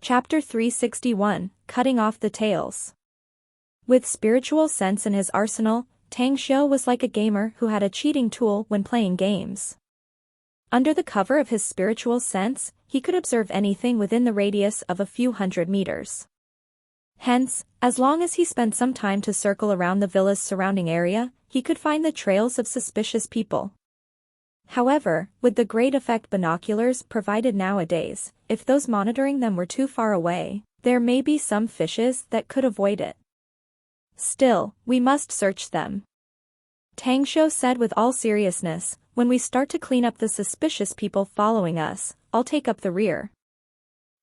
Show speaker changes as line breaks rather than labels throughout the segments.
Chapter 361, Cutting Off the Tails. With spiritual sense in his arsenal, Tang Xiu was like a gamer who had a cheating tool when playing games. Under the cover of his spiritual sense, he could observe anything within the radius of a few hundred meters. Hence, as long as he spent some time to circle around the villa's surrounding area, he could find the trails of suspicious people. However, with the great effect binoculars provided nowadays, if those monitoring them were too far away, there may be some fishes that could avoid it. Still, we must search them. Tang Xiu said with all seriousness, when we start to clean up the suspicious people following us, I'll take up the rear.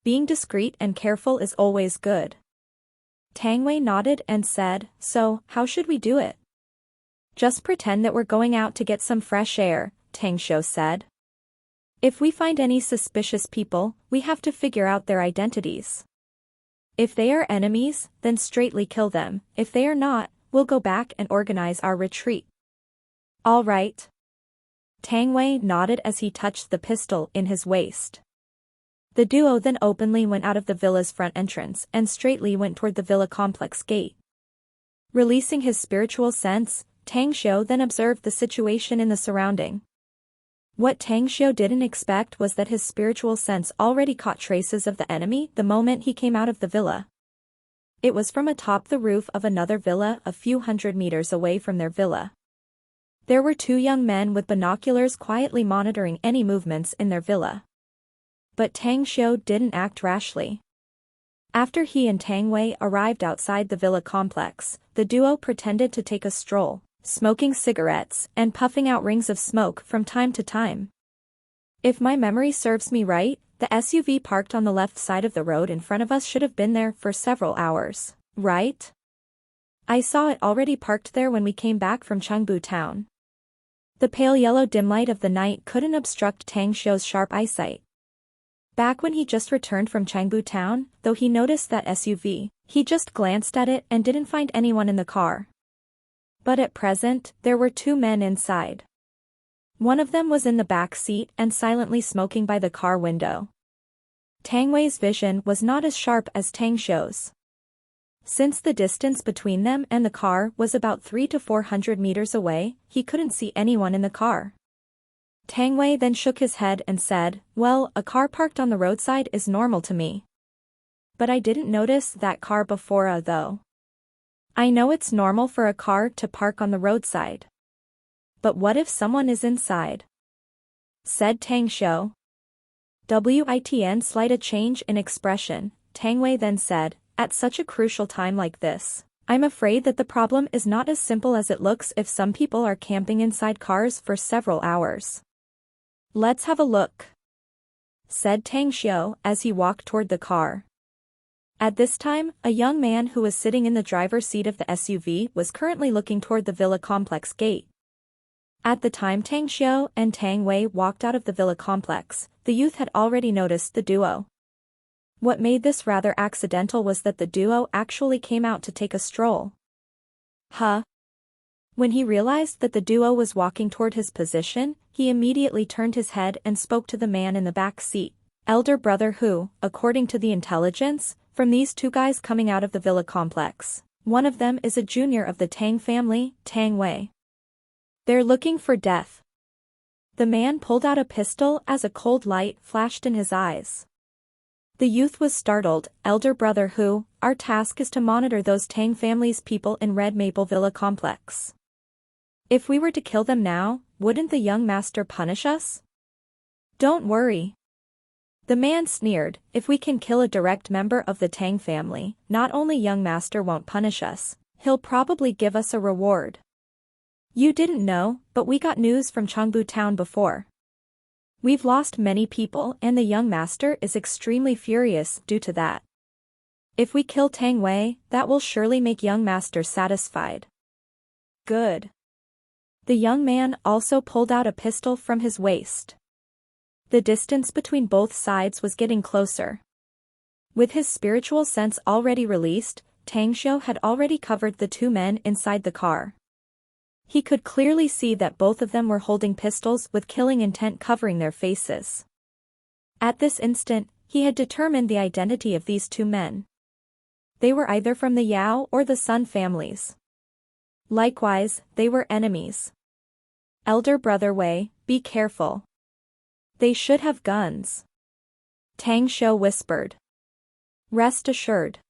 Being discreet and careful is always good. Tang Wei nodded and said, so, how should we do it? Just pretend that we're going out to get some fresh air, Tang Xiu said. If we find any suspicious people, we have to figure out their identities. If they are enemies, then straightly kill them. If they are not, we'll go back and organize our retreat. All right. Tang Wei nodded as he touched the pistol in his waist. The duo then openly went out of the villa's front entrance and straightly went toward the villa complex gate. Releasing his spiritual sense, Tang Xiu then observed the situation in the surrounding. What Tang Xiu didn't expect was that his spiritual sense already caught traces of the enemy the moment he came out of the villa. It was from atop the roof of another villa a few hundred meters away from their villa. There were two young men with binoculars quietly monitoring any movements in their villa. But Tang Xiu didn't act rashly. After he and Tang Wei arrived outside the villa complex, the duo pretended to take a stroll, smoking cigarettes and puffing out rings of smoke from time to time. If my memory serves me right, the SUV parked on the left side of the road in front of us should have been there for several hours, right? I saw it already parked there when we came back from Chengbu town. The pale yellow dim light of the night couldn't obstruct Tang Xiu's sharp eyesight. Back when he just returned from Chengbu town, though he noticed that SUV, he just glanced at it and didn't find anyone in the car. But at present, there were two men inside. One of them was in the back seat and silently smoking by the car window. Tang Wei's vision was not as sharp as Tang Xiu's. Since the distance between them and the car was about 300 to 400 meters away, he couldn't see anyone in the car. Tang Wei then shook his head and said, well, a car parked on the roadside is normal to me. But I didn't notice that car before though. I know it's normal for a car to park on the roadside. But what if someone is inside? Said Tang Xiu. Witn slight a change in expression, Tang Wei then said, at such a crucial time like this, I'm afraid that the problem is not as simple as it looks if some people are camping inside cars for several hours. Let's have a look, said Tang Xiu as he walked toward the car. At this time, a young man who was sitting in the driver's seat of the SUV was currently looking toward the villa complex gate. At the time Tang Xiu and Tang Wei walked out of the villa complex, the youth had already noticed the duo. What made this rather accidental was that the duo actually came out to take a stroll. Huh? When he realized that the duo was walking toward his position, he immediately turned his head and spoke to the man in the back seat, elder brother who, according to the intelligence, from these two guys coming out of the villa complex, one of them is a junior of the Tang family, Tang Wei. They're looking for death. The man pulled out a pistol as a cold light flashed in his eyes. The youth was startled, elder brother who, our task is to monitor those Tang family's people in Red Maple Villa complex. If we were to kill them now, wouldn't the young master punish us? Don't worry. The man sneered, if we can kill a direct member of the Tang family, not only young master won't punish us, he'll probably give us a reward. You didn't know, but we got news from Chengbu town before. We've lost many people and the young master is extremely furious due to that. If we kill Tang Wei, that will surely make young master satisfied. Good. The young man also pulled out a pistol from his waist. The distance between both sides was getting closer. With his spiritual sense already released, Tang Xiu had already covered the two men inside the car. He could clearly see that both of them were holding pistols with killing intent covering their faces. At this instant, he had determined the identity of these two men. They were either from the Yao or the Sun families. Likewise, they were enemies. Elder brother Wei, be careful. They should have guns. Tang Xiu whispered. Rest assured.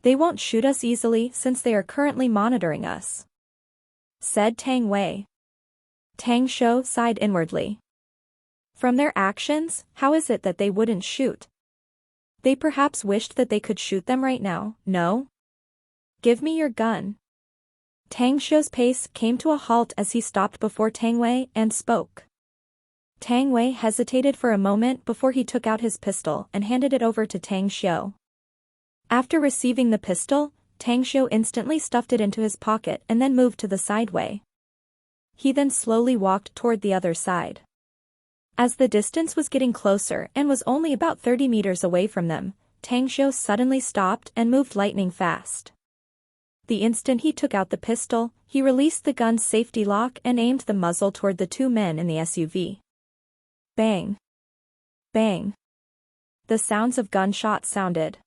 They won't shoot us easily since they are currently monitoring us, said Tang Wei. Tang Xiu sighed inwardly. From their actions, how is it that they wouldn't shoot? They perhaps wished that they could shoot them right now, no? Give me your gun. Tang Xiu's pace came to a halt as he stopped before Tang Wei and spoke. Tang Wei hesitated for a moment before he took out his pistol and handed it over to Tang Xiu. After receiving the pistol, Tang Xiu instantly stuffed it into his pocket and then moved to the sideway. He then slowly walked toward the other side. As the distance was getting closer and was only about 30 meters away from them, Tang Xiu suddenly stopped and moved lightning fast. The instant he took out the pistol, he released the gun's safety lock and aimed the muzzle toward the two men in the SUV. Bang! Bang! The sounds of gunshots sounded.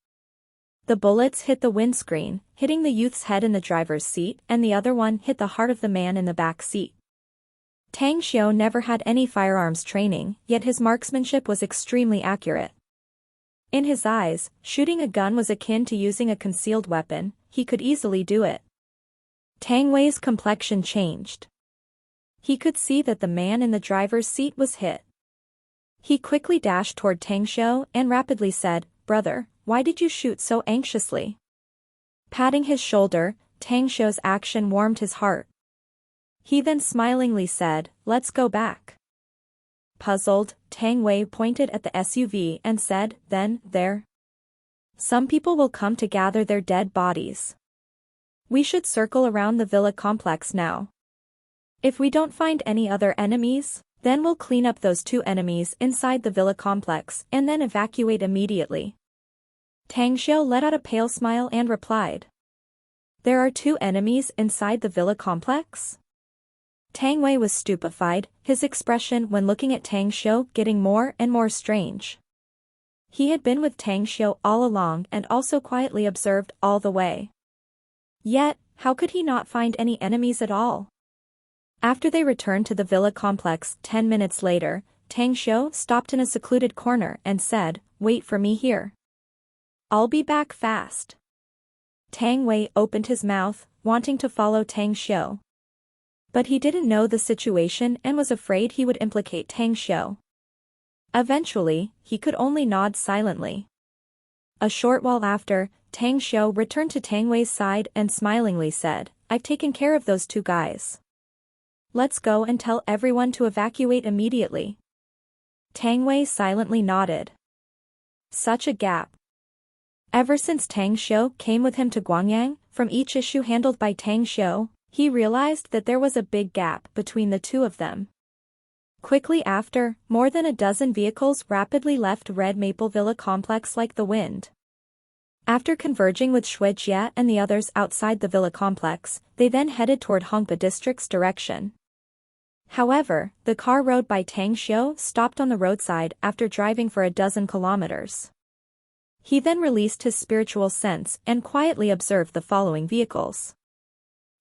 The bullets hit the windscreen, hitting the youth's head in the driver's seat, and the other one hit the heart of the man in the back seat. Tang Xiu never had any firearms training, yet his marksmanship was extremely accurate. In his eyes, shooting a gun was akin to using a concealed weapon. He could easily do it. Tang Wei's complexion changed. He could see that the man in the driver's seat was hit. He quickly dashed toward Tang Xiu and rapidly said, "Brother, why did you shoot so anxiously?" Patting his shoulder, Tang Xiu's action warmed his heart. He then smilingly said, "Let's go back." Puzzled, Tang Wei pointed at the SUV and said, "Then, there. Some people will come to gather their dead bodies. We should circle around the villa complex now. If we don't find any other enemies, then we'll clean up those two enemies inside the villa complex and then evacuate immediately." Tang Xiu let out a pale smile and replied, "There are two enemies inside the villa complex?" Tang Wei was stupefied, his expression when looking at Tang Xiu getting more and more strange. He had been with Tang Xiu all along and also quietly observed all the way. Yet, how could he not find any enemies at all? After they returned to the villa complex 10 minutes later, Tang Xiu stopped in a secluded corner and said, "Wait for me here. I'll be back fast." Tang Wei opened his mouth, wanting to follow Tang Xiu. But he didn't know the situation and was afraid he would implicate Tang Xiu. Eventually, he could only nod silently. A short while after, Tang Xiu returned to Tang Wei's side and smilingly said, "I've taken care of those two guys. Let's go and tell everyone to evacuate immediately." Tang Wei silently nodded. Such a gap. Ever since Tang Xiu came with him to Guangyang, from each issue handled by Tang Xiu, he realized that there was a big gap between the two of them. Quickly after, more than a dozen vehicles rapidly left Red Maple Villa complex like the wind. After converging with Shui Jie and the others outside the villa complex, they then headed toward Hongpa District's direction. However, the car rowed by Tang Xiu stopped on the roadside after driving for a dozen kilometers. He then released his spiritual sense and quietly observed the following vehicles.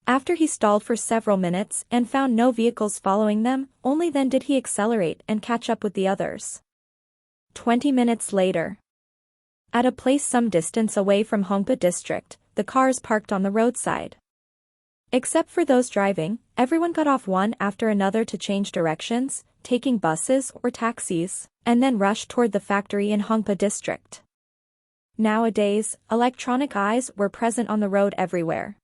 After he stalled for several minutes and found no vehicles following them, only then did he accelerate and catch up with the others. 20 minutes later. At a place some distance away from Hongpa District, the cars parked on the roadside. Except for those driving, everyone got off one after another to change directions, taking buses or taxis, and then rushed toward the factory in Hongpa District. Nowadays, electronic eyes were present on the road everywhere.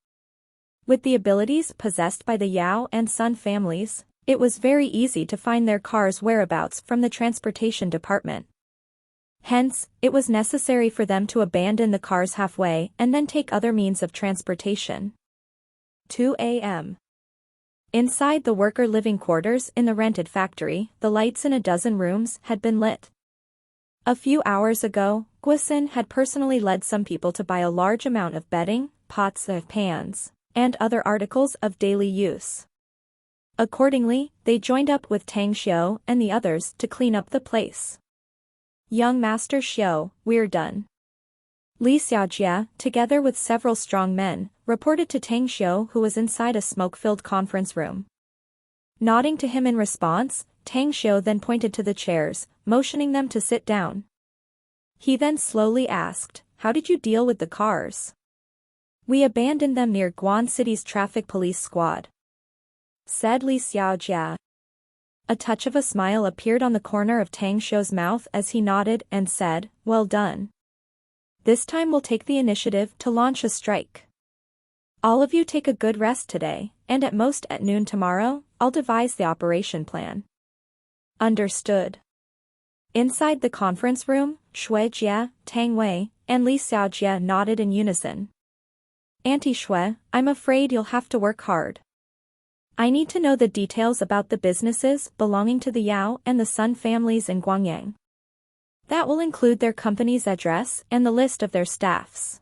With the abilities possessed by the Yao and Sun families, it was very easy to find their cars' whereabouts from the transportation department. Hence, it was necessary for them to abandon the cars halfway and then take other means of transportation. 2 a.m. Inside the worker living quarters in the rented factory, the lights in a dozen rooms had been lit. A few hours ago, Guisin had personally led some people to buy a large amount of bedding, pots and pans, and other articles of daily use. Accordingly, they joined up with Tang Xiu and the others to clean up the place. Young Master Xiao, we're done. Li Xiaojia, together with several strong men, reported to Tang Xiu, who was inside a smoke-filled conference room. Nodding to him in response, Tang Xiu then pointed to the chairs, motioning them to sit down. He then slowly asked, "How did you deal with the cars?" "We abandoned them near Guan City's traffic police squad," said Li Xiaojia. A touch of a smile appeared on the corner of Tang Xiu's mouth as he nodded and said, "Well done. This time we'll take the initiative to launch a strike. All of you take a good rest today, and at most at noon tomorrow, I'll devise the operation plan." Understood. Inside the conference room, Shui Jia, Tang Wei, and Li Xiaojia nodded in unison. "Auntie Shui, I'm afraid you'll have to work hard. I need to know the details about the businesses belonging to the Yao and the Sun families in Guangyang. That will include their company's address and the list of their staffs.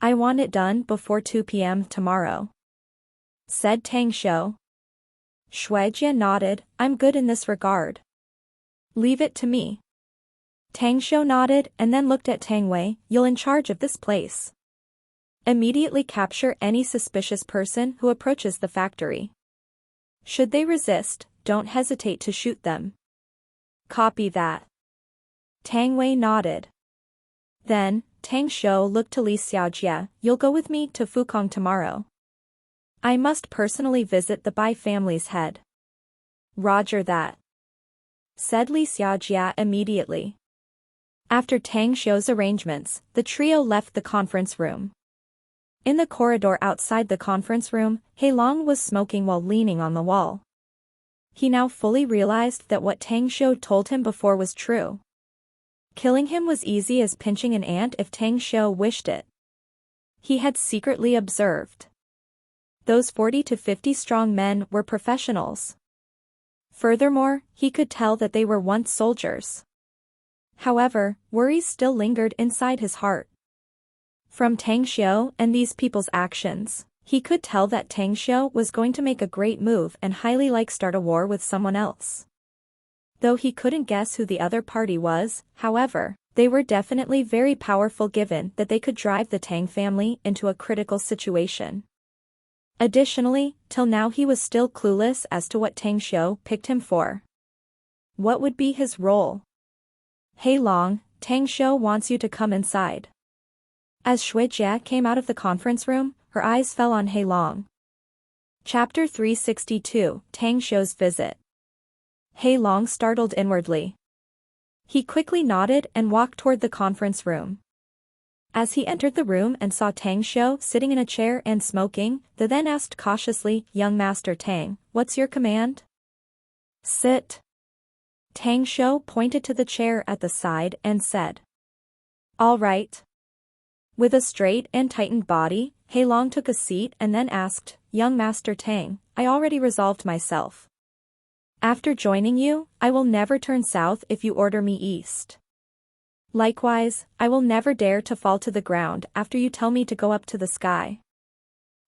I want it done before 2 p.m. tomorrow," said Tang Xiu. Shui Jia nodded, "I'm good in this regard. Leave it to me." Tang Xiu nodded and then looked at Tang Wei. "You'll in charge of this place. Immediately capture any suspicious person who approaches the factory. Should they resist, don't hesitate to shoot them." "Copy that." Tang Wei nodded. Then, Tang Xiu looked to Li Xiaojia, "You'll go with me to Fukong tomorrow. I must personally visit the Bai family's head." "Roger that," said Li Xiaojia immediately. After Tang Xiu's arrangements, the trio left the conference room. In the corridor outside the conference room, He Long was smoking while leaning on the wall. He now fully realized that what Tang Xiu told him before was true. Killing him was easy as pinching an ant if Tang Xiu wished it. He had secretly observed. Those 40 to 50 strong men were professionals. Furthermore, he could tell that they were once soldiers. However, worries still lingered inside his heart. From Tang Xiu and these people's actions, he could tell that Tang Xiu was going to make a great move and highly like start a war with someone else. Though he couldn't guess who the other party was, however, they were definitely very powerful given that they could drive the Tang family into a critical situation. Additionally, till now he was still clueless as to what Tang Xiu picked him for. What would be his role? "Hey Long, Tang Xiu wants you to come inside." As Shui Jia came out of the conference room, her eyes fell on He Long. Chapter 362, Tang Xiu's Visit. He Long startled inwardly. He quickly nodded and walked toward the conference room. As he entered the room and saw Tang Xiu sitting in a chair and smoking, the then asked cautiously, "Young Master Tang, what's your command?" "Sit." Tang Xiu pointed to the chair at the side and said, "All right." With a straight and tightened body, He Long took a seat and then asked, "Young Master Tang, I already resolved myself. After joining you, I will never turn south if you order me east. Likewise, I will never dare to fall to the ground after you tell me to go up to the sky.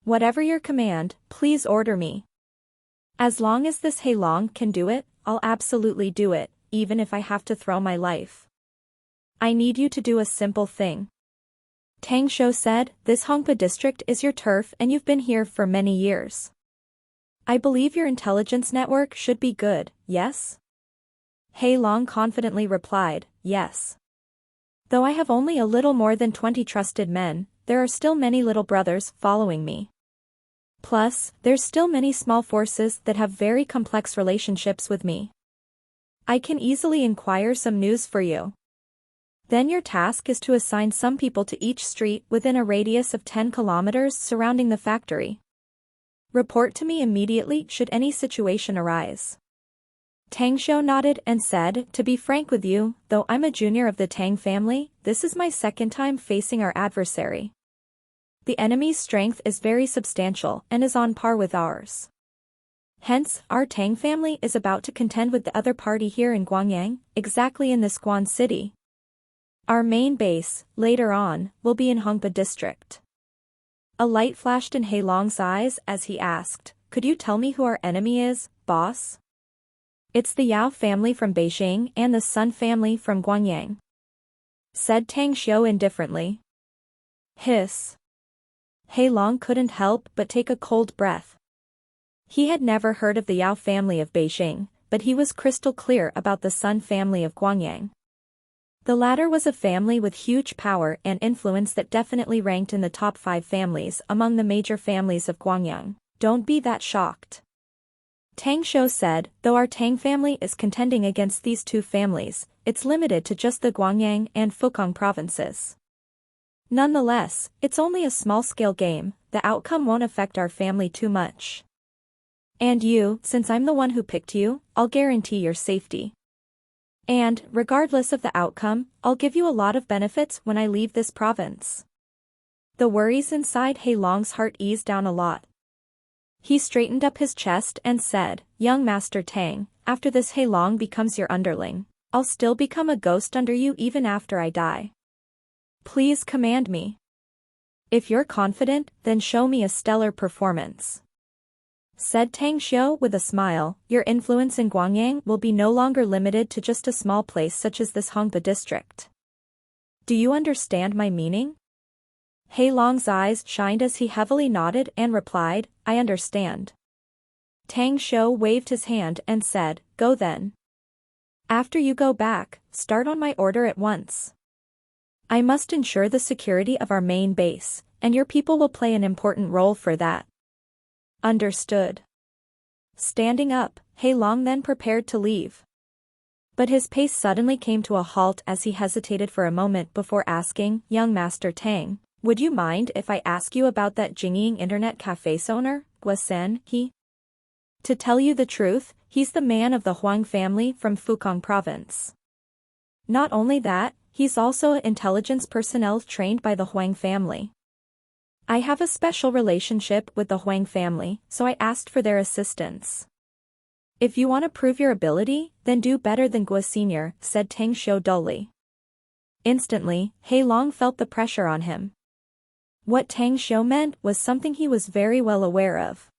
Whatever your command, please order me. As long as this He Long can do it, I'll absolutely do it, even if I have to throw my life. I need you to do a simple thing." Tang Xiu said, "This Hongpa district is your turf and you've been here for many years. I believe your intelligence network should be good, yes?" He Long confidently replied, "Yes. Though I have only a little more than 20 trusted men, there are still many little brothers following me. Plus, there's still many small forces that have very complex relationships with me. I can easily inquire some news for you. Then your task is to assign some people to each street within a radius of 10 kilometers surrounding the factory. Report to me immediately should any situation arise." Tang Xiu nodded and said, "To be frank with you, though I'm a junior of the Tang family, this is my second time facing our adversary. The enemy's strength is very substantial and is on par with ours. Hence, our Tang family is about to contend with the other party here in Guangyang, exactly in this Guan city. Our main base, later on, will be in Hongpa district." A light flashed in He Long's eyes as he asked, "Could you tell me who our enemy is, boss?" It's the Yao family from Beijing and the Sun family from Guangyang, said Tang Xiu indifferently. Hiss. He Long couldn't help but take a cold breath. He had never heard of the Yao family of Beijing, but he was crystal clear about the Sun family of Guangyang. The latter was a family with huge power and influence that definitely ranked in the top 5 families among the major families of Guangyang. Don't be that shocked, Tang Xiu said, though our Tang family is contending against these 2 families, it's limited to just the Guangyang and Fukang provinces. Nonetheless, it's only a small-scale game, the outcome won't affect our family too much. And you, since I'm the one who picked you, I'll guarantee your safety. And, regardless of the outcome, I'll give you a lot of benefits when I leave this province. The worries inside He Long's heart eased down a lot. He straightened up his chest and said, Young Master Tang, after this He Long becomes your underling, I'll still become a ghost under you even after I die. Please command me. If you're confident, then show me a stellar performance, said Tang Xiu with a smile. Your influence in Guangyang will be no longer limited to just a small place such as this Hongba district. Do you understand my meaning? He Long's eyes shined as he heavily nodded and replied, I understand. Tang Xiu waved his hand and said, Go then. After you go back, start on my order at once. I must ensure the security of our main base, and your people will play an important role for that. Understood. Standing up, He Long then prepared to leave. But his pace suddenly came to a halt as he hesitated for a moment before asking, Young Master Tang, would you mind if I ask you about that Jinging internet cafe's owner, Guosen? To tell you the truth, he's the man of the Huang family from Fukang province. Not only that, he's also intelligence personnel trained by the Huang family. I have a special relationship with the Huang family, so I asked for their assistance. If you want to prove your ability, then do better than Guo Senior, said Tang Xiu dully. Instantly, He Long felt the pressure on him. What Tang Xiu meant was something he was very well aware of.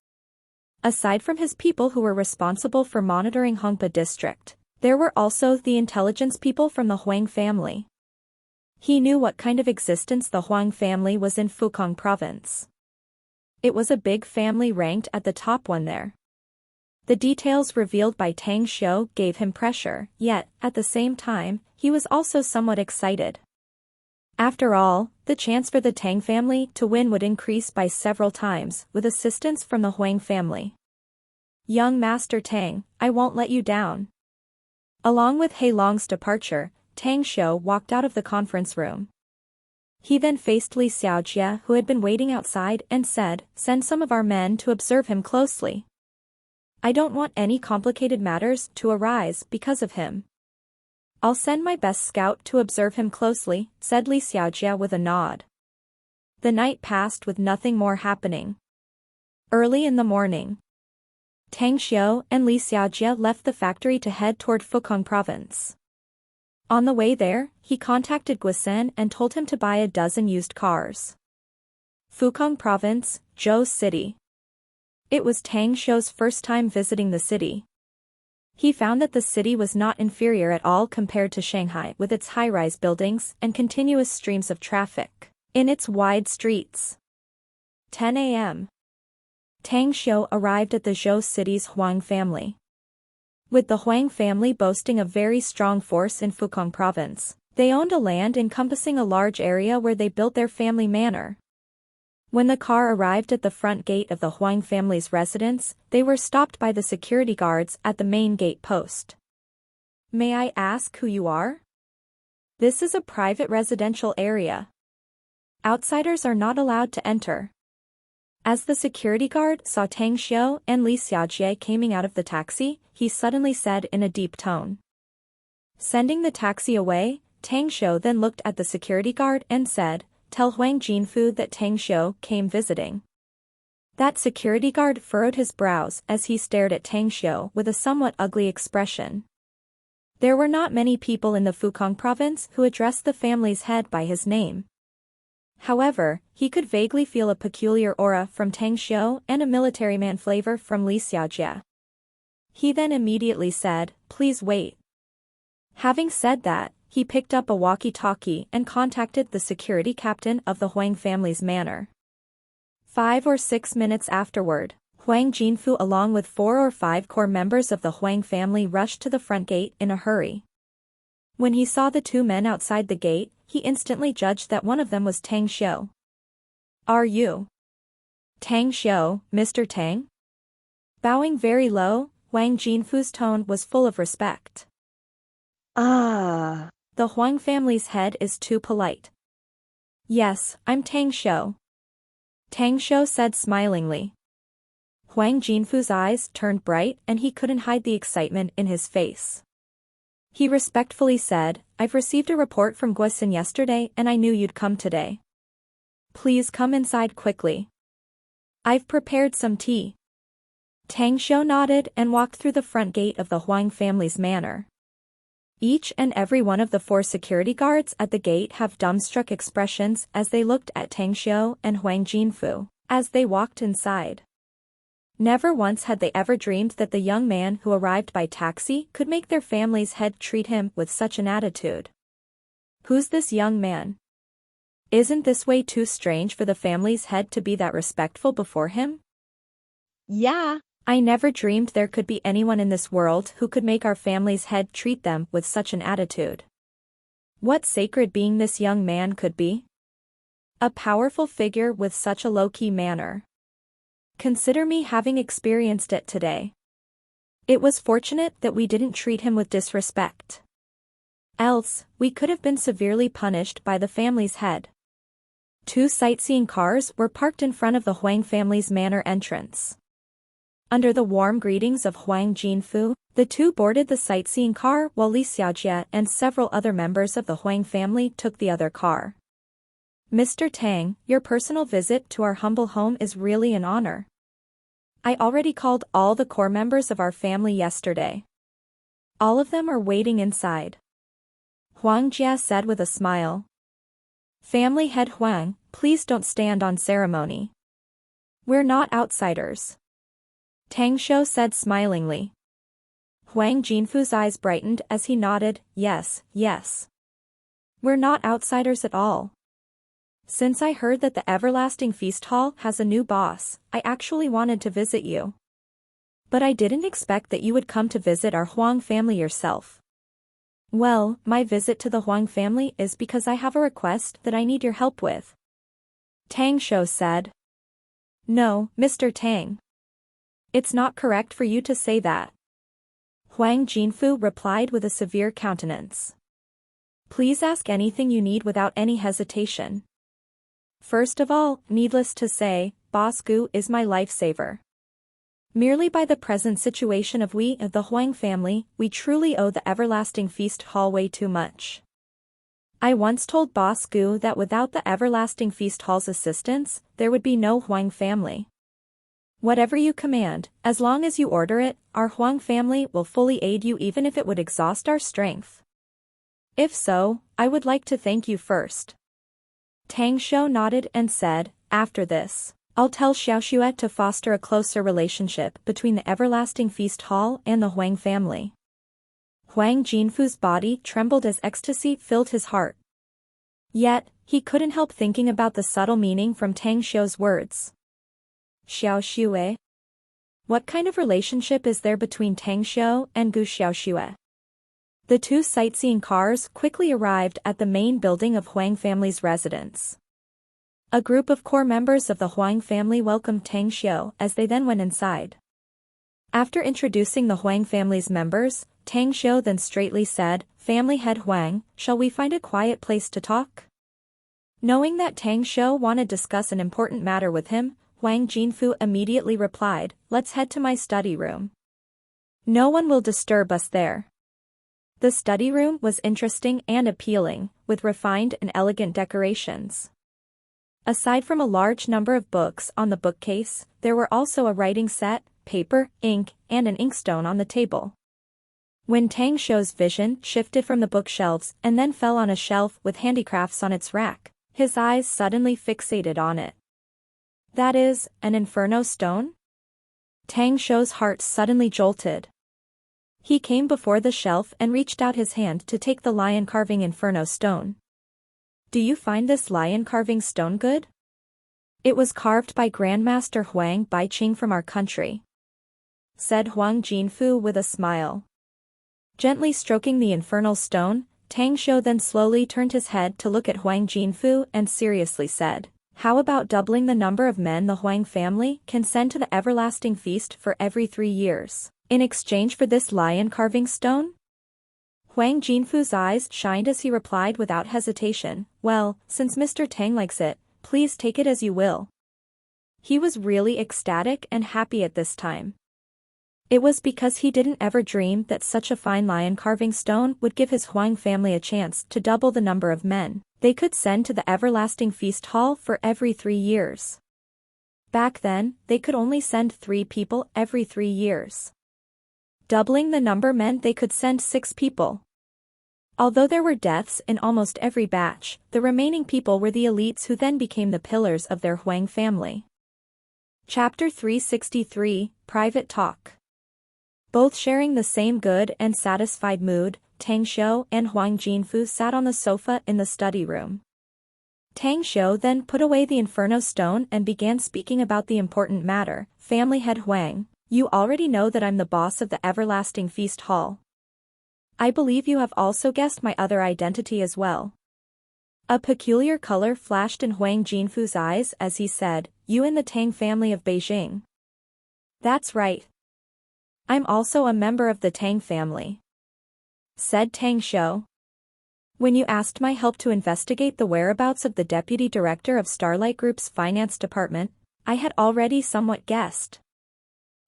Aside from his people who were responsible for monitoring Hongpa district, there were also the intelligence people from the Huang family. He knew what kind of existence the Huang family was in Fukang province. It was a big family ranked at the top one there. The details revealed by Tang Xiu gave him pressure, yet, at the same time, he was also somewhat excited. After all, the chance for the Tang family to win would increase by several times with assistance from the Huang family. Young Master Tang, I won't let you down. Along with He Long's departure, Tang Xiu walked out of the conference room. He then faced Li Xiaojie, who had been waiting outside, and said, Send some of our men to observe him closely. I don't want any complicated matters to arise because of him. I'll send my best scout to observe him closely, said Li Xiaojie with a nod. The night passed with nothing more happening. Early in the morning, Tang Xiu and Li Xiaojie left the factory to head toward Fukang province. On the way there, he contacted Guosen and told him to buy a dozen used cars. Fukang province, Zhou City. It was Tang Xiu's first time visiting the city. He found that the city was not inferior at all compared to Shanghai with its high-rise buildings and continuous streams of traffic in its wide streets. 10 a.m. Tang Xiu arrived at the Zhou city's Huang family. With the Huang family boasting a very strong force in Fukang province, they owned a land encompassing a large area where they built their family manor. When the car arrived at the front gate of the Huang family's residence, they were stopped by the security guards at the main gate post. May I ask who you are? This is a private residential area. Outsiders are not allowed to enter. As the security guard saw Tang Xiu and Li Xiaojie coming out of the taxi, he suddenly said in a deep tone. Sending the taxi away, Tang Xiu then looked at the security guard and said, Tell Huang Jinfu that Tang Xiu came visiting. That security guard furrowed his brows as he stared at Tang Xiu with a somewhat ugly expression. There were not many people in the Fukang province who addressed the family's head by his name. However, he could vaguely feel a peculiar aura from Tang Xiu and a military man flavor from Li Xiaojie. He then immediately said, "Please wait." Having said that, he picked up a walkie-talkie and contacted the security captain of the Huang family's manor. 5 or 6 minutes afterward, Huang Jinfu along with 4 or 5 core members of the Huang family rushed to the front gate in a hurry. When he saw the 2 men outside the gate, he instantly judged that one of them was Tang Xiu. "Are you Tang Xiu, Mr. Tang?" Bowing very low, Huang Jinfu's tone was full of respect.
Ah.
The Huang family's head is too polite. "Yes, I'm Tang Xiu," Tang Xiu said smilingly. Huang Jinfu's eyes turned bright and he couldn't hide the excitement in his face. He respectfully said, "I've received a report from Guosin yesterday and I knew you'd come today. Please come inside quickly. I've prepared some tea." Tang Xiu nodded and walked through the front gate of the Huang family's manor. Each and every one of the 4 security guards at the gate have dumbstruck expressions as they looked at Tang Xiu and Huang Jinfu as they walked inside. Never once had they ever dreamed that the young man who arrived by taxi could make their family's head treat him with such an attitude. Who's this young man? Isn't this way too strange for the family's head to be that respectful before him?
Yeah.
I never dreamed there could be anyone in this world who could make our family's head treat them with such an attitude. What sacred being this young man could be? A powerful figure with such a low-key manner. Consider me having experienced it today. It was fortunate that we didn't treat him with disrespect. Else, we could have been severely punished by the family's head. 2 sightseeing cars were parked in front of the Huang family's manor entrance. Under the warm greetings of Huang Jinfu, the 2 boarded the sightseeing car while Li Xiaojie and several other members of the Huang family took the other car. "Mr. Tang, your personal visit to our humble home is really an honor. I already called all the core members of our family yesterday. All of them are waiting inside," Huang Jia said with a smile. "Family head Huang, please don't stand on ceremony. We're not outsiders," Tang Xiu said smilingly. Huang Jinfu's eyes brightened as he nodded, "Yes, yes. We're not outsiders at all. Since I heard that the Everlasting Feast Hall has a new boss, I actually wanted to visit you. But I didn't expect that you would come to visit our Huang family yourself. Well, my visit to the Huang family is because I have a request that I need your help with," Tang Xiu said. "No, Mr. Tang. It's not correct for you to say that," Huang Jinfu replied with a severe countenance. "Please ask anything you need without any hesitation. First of all, needless to say, Boss Gu is my lifesaver. Merely by the present situation of we of the Huang family, we truly owe the Everlasting Feast Hall way too much. I once told Boss Gu that without the Everlasting Feast Hall's assistance, there would be no Huang family. Whatever you command, as long as you order it, our Huang family will fully aid you even if it would exhaust our strength. If so, I would like to thank you first." Tang Xiu nodded and said, "After this, I'll tell Xiaoxue to foster a closer relationship between the Everlasting Feast Hall and the Huang family." Huang Jinfu's body trembled as ecstasy filled his heart. Yet, he couldn't help thinking about the subtle meaning from Tang Xiu's words. Xiaoxue? What kind of relationship is there between Tang Xiu and Gu Xiaoxue? The 2 sightseeing cars quickly arrived at the main building of Huang family's residence. A group of core members of the Huang family welcomed Tang Xiu as they then went inside. After introducing the Huang family's members, Tang Xiu then straightly said, "Family head Huang, shall we find a quiet place to talk?" Knowing that Tang Xiu wanted to discuss an important matter with him, Huang Jinfu immediately replied, "Let's head to my study room. No one will disturb us there." The study room was interesting and appealing, with refined and elegant decorations. Aside from a large number of books on the bookcase, there were also a writing set, paper, ink, and an inkstone on the table. When Tang Xiu's vision shifted from the bookshelves and then fell on a shelf with handicrafts on its rack, his eyes suddenly fixated on it. "That is, an inferno stone?" Tang Xiu's heart suddenly jolted. He came before the shelf and reached out his hand to take the lion carving inferno stone. Do you find this lion carving stone good? It was carved by Grandmaster Huang Baiqing from our country, said Huang Jinfu with a smile. Gently stroking the infernal stone, Tang Shou then slowly turned his head to look at Huang Jinfu and seriously said, how about doubling the number of men the Huang family can send to the everlasting feast for every 3 years, in exchange for this lion carving stone? Huang Jinfu's eyes shined as he replied without hesitation, well, since Mr. Tang likes it, please take it as you will. He was really ecstatic and happy at this time. It was because he didn't ever dream that such a fine lion carving stone would give his Huang family a chance to double the number of men they could send to the everlasting feast hall for every 3 years. Back then, they could only send 3 people every 3 years. Doubling the number meant they could send 6 people. Although there were deaths in almost every batch, the remaining people were the elites who then became the pillars of their Huang family. Chapter 363, Private Talk. Both sharing the same good and satisfied mood, Tang Shou and Huang Jinfu sat on the sofa in the study room. Tang Shou then put away the inferno stone and began speaking about the important matter. Family head Huang, you already know that I'm the boss of the everlasting feast hall. I believe you have also guessed my other identity as well. A peculiar color flashed in Huang Jinfu's eyes as he said, you and the Tang family of Beijing. That's right. I'm also a member of the Tang family, said Tang Shou. When you asked my help to investigate the whereabouts of the deputy director of Starlight Group's finance department, I had already somewhat guessed.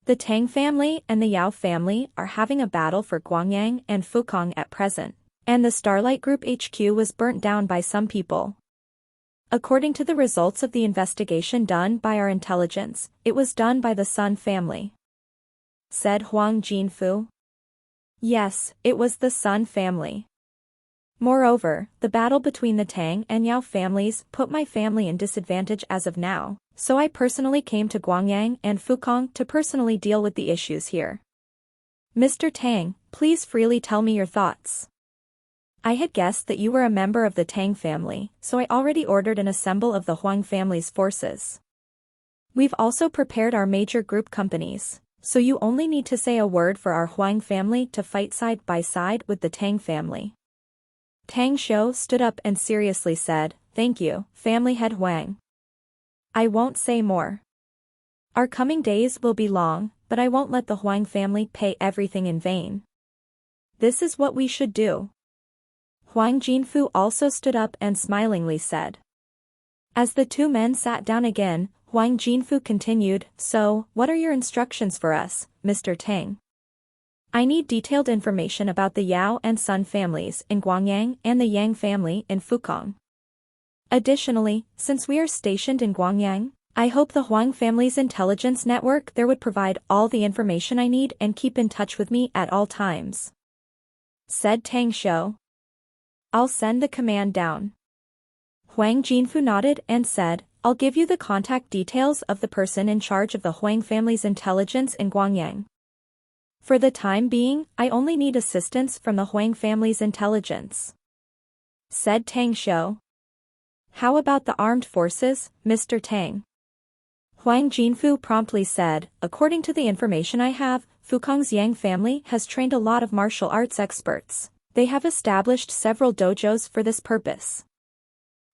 The Tang family and the Yao family are having a battle for Guangyang and Fukong at present, and the Starlight Group HQ was burnt down by some people. According to the results of the investigation done by our intelligence, it was done by the Sun family, said Huang Jinfu. Yes, it was the Sun family. Moreover, the battle between the Tang and Yao families put my family in disadvantage as of now, so I personally came to Guangyang and Fukong to personally deal with the issues here. Mr. Tang, please freely tell me your thoughts. I had guessed that you were a member of the Tang family, so I already ordered an assemble of the Huang family's forces. We've also prepared our major group companies, so you only need to say a word for our Huang family to fight side by side with the Tang family. Tang Shou stood up and seriously said, thank you, family head Huang. I won't say more. Our coming days will be long, but I won't let the Huang family pay everything in vain. This is what we should do. Huang Jinfu also stood up and smilingly said. As the 2 men sat down again, Huang Jinfu continued, so, what are your instructions for us, Mr. Tang? I need detailed information about the Yao and Sun families in Guangyang and the Yang family in Fukong. Additionally, since we are stationed in Guangyang, I hope the Huang family's intelligence network there would provide all the information I need and keep in touch with me at all times, said Tang Shou. I'll send the command down. Huang Jinfu nodded and said, I'll give you the contact details of the person in charge of the Huang family's intelligence in Guangyang. For the time being, I only need assistance from the Huang family's intelligence, said Tang Shou. How about the armed forces, Mr. Tang? Huang Jinfu promptly said, according to the information I have, Fukong's Yang family has trained a lot of martial arts experts. They have established several dojos for this purpose.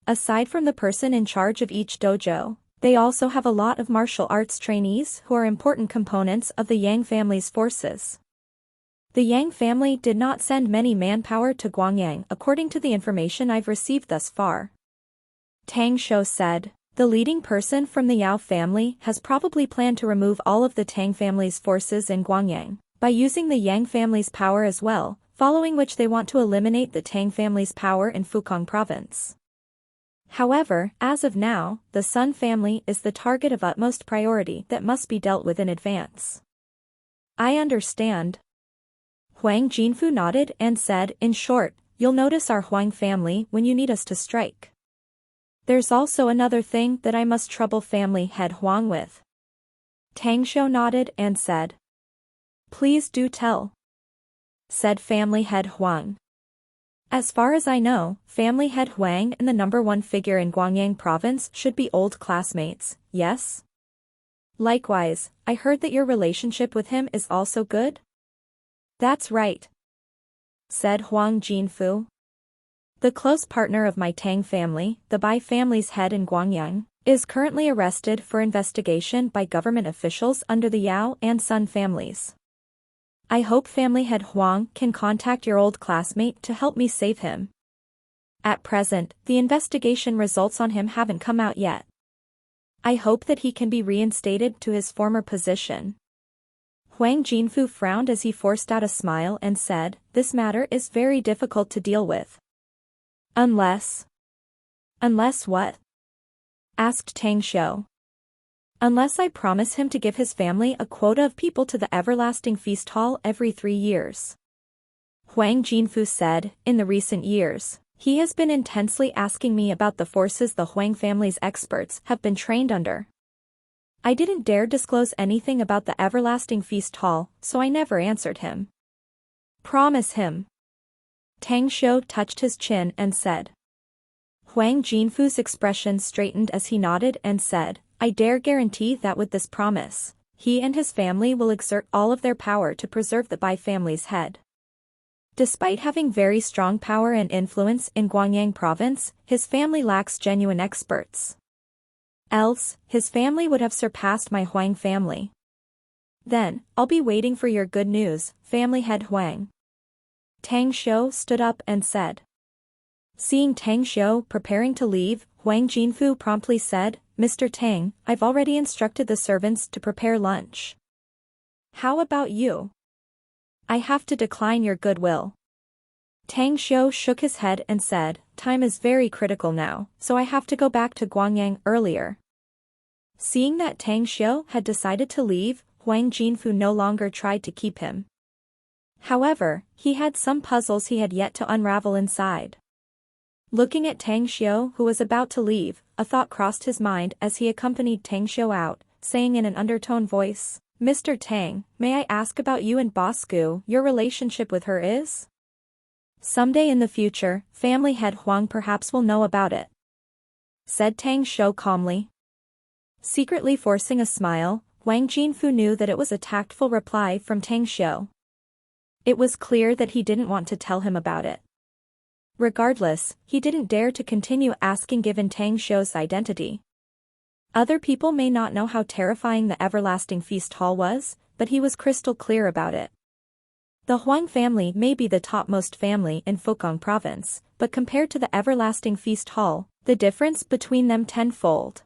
Aside from the person in charge of each dojo, they also have a lot of martial arts trainees who are important components of the Yang family's forces. The Yang family did not send many manpower to Guangyang according to the information I've received thus far. Tang Shou said, the leading person from the Yao family has probably planned to remove all of the Tang family's forces in Guangyang, by using the Yang family's power as well, following which they want to eliminate the Tang family's power in Fukong province. However, as of now, the Sun family is the target of utmost priority that must be dealt with in advance. I understand. Huang Jinfu nodded and said, in short, you'll notice our Huang family when you need us to strike. There's also another thing that I must trouble family head Huang with. Tang Shou nodded and said. Please do tell. said family head Huang. As far as I know, family head Huang and the #1 figure in Guangyang province should be old classmates, yes? Likewise, I heard that your relationship with him is also good? That's right, said Huang Jinfu. The close partner of my Tang family, the Bai family's head in Guangyang, is currently arrested for investigation by government officials under the Yao and Sun families. I hope family head Huang can contact your old classmate to help me save him. At present, the investigation results on him haven't come out yet. I hope that he can be reinstated to his former position. Huang Jinfu frowned as he forced out a smile and said, this matter is very difficult to deal with. Unless what? Asked Tang Xiu. Unless I promise him to give his family a quota of people to the everlasting feast hall every 3 years. Huang Jinfu said, in the recent years, he has been intensely asking me about the forces the Huang family's experts have been trained under. I didn't dare disclose anything about the everlasting feast hall, so I never answered him. Promise him. Tang Xiu touched his chin and said. Huang Jinfu's expression straightened as he nodded and said, I dare guarantee that with this promise, he and his family will exert all of their power to preserve the Bai family's head. Despite having very strong power and influence in Guangyang province, his family lacks genuine experts. Else, his family would have surpassed my Huang family. Then, I'll be waiting for your good news, family head Huang. Tang Xiu stood up and said. Seeing Tang Xiu preparing to leave, Huang Jinfu promptly said, Mr. Tang, I've already instructed the servants to prepare lunch. How about you? I have to decline your goodwill. Tang Xiu shook his head and said, time is very critical now, so I have to go back to Guangyang earlier. Seeing that Tang Xiu had decided to leave, Huang Jinfu no longer tried to keep him. However, he had some puzzles he had yet to unravel inside. Looking at Tang Xiu who was about to leave, a thought crossed his mind as he accompanied Tang Xiu out, saying in an undertone voice, Mr. Tang, may I ask about you and Boss Gu, your relationship with her is? Someday in the future, family head Huang perhaps will know about it. Said Tang Xiu calmly. Secretly forcing a smile, Huang Jinfu knew that it was a tactful reply from Tang Xiu. It was clear that he didn't want to tell him about it. Regardless, he didn't dare to continue asking given Tang Xiu's identity. Other people may not know how terrifying the everlasting feast hall was, but he was crystal clear about it. The Huang family may be the topmost family in Fukong province, but compared to the everlasting feast hall, the difference between them tenfold.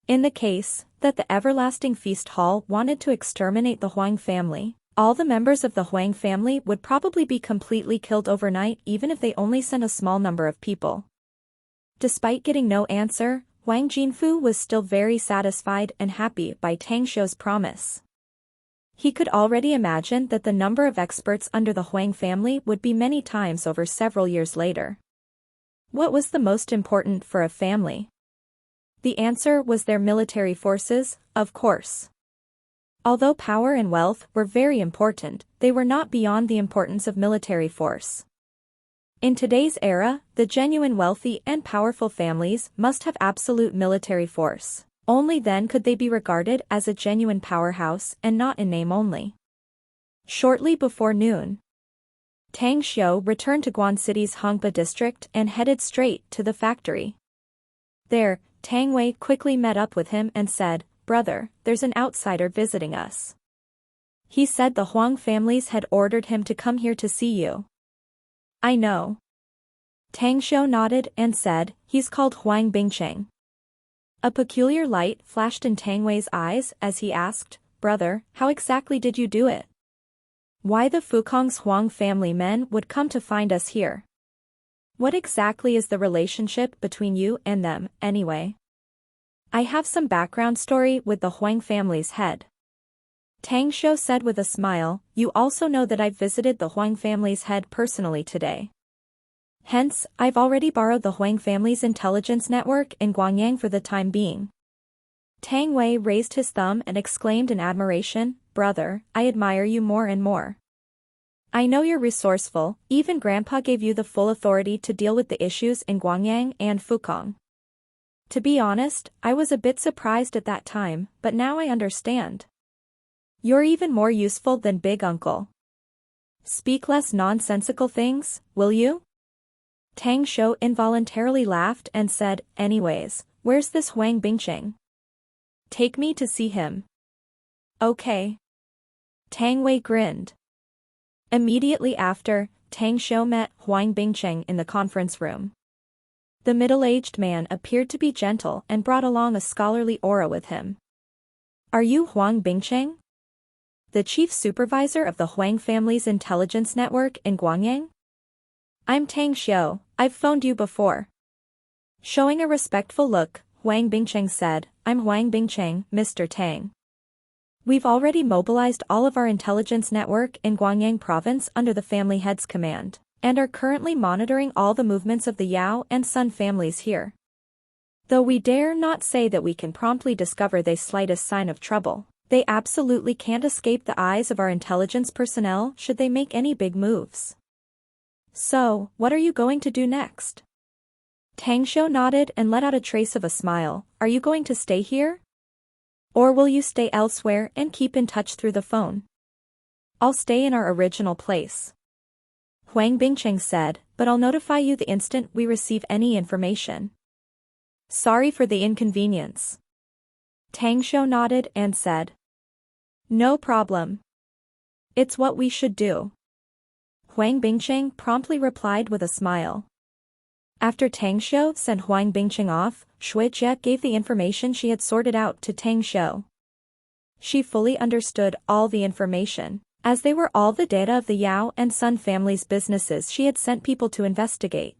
In the case that the everlasting feast hall wanted to exterminate the Huang family, all the members of the Huang family would probably be completely killed overnight even if they only sent a small number of people. Despite getting no answer, Huang Jinfu was still very satisfied and happy by Tang Xiu's promise. He could already imagine that the number of experts under the Huang family would be many times over several years later. What was the most important for a family? The answer was their military forces, of course. Although power and wealth were very important, they were not beyond the importance of military force. In today's era, the genuine wealthy and powerful families must have absolute military force. Only then could they be regarded as a genuine powerhouse and not in name only. Shortly before noon, Tang Xiu returned to Guan City's Hongba district and headed straight to the factory. There, Tang Wei quickly met up with him and said, Brother, there's an outsider visiting us. He said the Huang families had ordered him to come here to see you. I know. Tang Xiu nodded and said, he's called Huang Bingcheng. A peculiar light flashed in Tang Wei's eyes as he asked, Brother, how exactly did you do it? Why the Fukong's Huang family men would come to find us here? What exactly is the relationship between you and them, anyway? I have some background story with the Huang family's head. Tang Xiu said with a smile, you also know that I've visited the Huang family's head personally today. Hence, I've already borrowed the Huang family's intelligence network in Guangyang for the time being. Tang Wei raised his thumb and exclaimed in admiration, Brother, I admire you more and more. I know you're resourceful, even Grandpa gave you the full authority to deal with the issues in Guangyang and Fukong. To be honest, I was a bit surprised at that time, but now I understand. You're even more useful than Big Uncle. Speak less nonsensical things, will you? Tang Shou involuntarily laughed and said, anyways, where's this Huang Bingqing? Take me to see him. Okay. Tang Wei grinned. Immediately after, Tang Shou met Huang Bingqing in the conference room. The middle-aged man appeared to be gentle and brought along a scholarly aura with him. Are you Huang Bingqing? The chief supervisor of the Huang family's intelligence network in Guangyang? I'm Tang Xiu, I've phoned you before. Showing a respectful look, Huang Bingqing said, I'm Huang Bingqing, Mr. Tang. We've already mobilized all of our intelligence network in Guangyang province under the family head's command, and are currently monitoring all the movements of the Yao and Sun families here. Though we dare not say that we can promptly discover the slightest sign of trouble, they absolutely can't escape the eyes of our intelligence personnel should they make any big moves. So, what are you going to do next? Tang Shou nodded and let out a trace of a smile. Are you going to stay here? Or will you stay elsewhere and keep in touch through the phone? I'll stay in our original place. Huang Bingqing said, but I'll notify you the instant we receive any information. Sorry for the inconvenience. Tang Shou nodded and said. No problem. It's what we should do. Huang Bingqing promptly replied with a smile. After Tang Shou sent Huang Bingqing off, Shui Jie gave the information she had sorted out to Tang Shou. She fully understood all the information, as they were all the data of the Yao and Sun family's businesses she had sent people to investigate.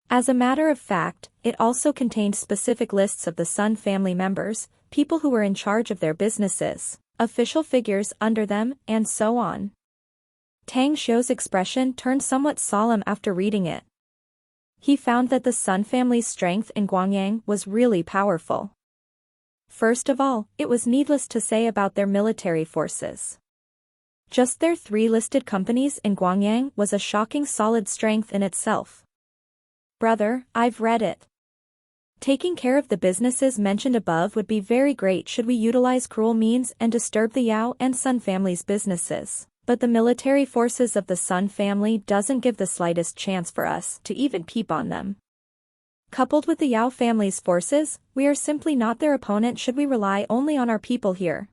As a matter of fact, it also contained specific lists of the Sun family members, people who were in charge of their businesses, official figures under them, and so on. Tang Shou's expression turned somewhat solemn after reading it. He found that the Sun family's strength in Guangyang was really powerful. First of all, it was needless to say about their military forces. Just their 3 listed companies in Guangyang was a shocking solid strength in itself. Brother, I've read it. Taking care of the businesses mentioned above would be very great should we utilize cruel means and disturb the Yao and Sun family's businesses. But the military forces of the Sun family doesn't give the slightest chance for us to even peep on them. Coupled with the Yao family's forces, we are simply not their opponent should we rely only on our people here.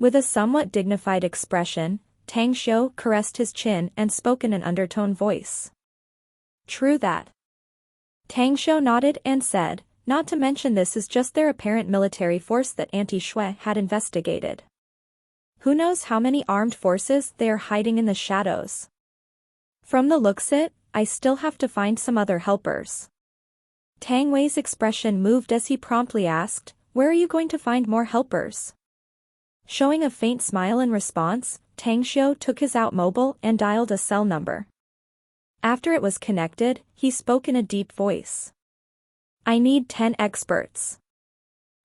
With a somewhat dignified expression, Tang Shou caressed his chin and spoke in an undertone voice. True that. Tang Shou nodded and said, not to mention this is just their apparent military force that Auntie Shui had investigated. Who knows how many armed forces they are hiding in the shadows. From the looks it, I still have to find some other helpers. Tang Wei's expression moved as he promptly asked, where are you going to find more helpers? Showing a faint smile in response, Tang Shou took his out mobile and dialed a cell number. After it was connected, he spoke in a deep voice. I need 10 experts.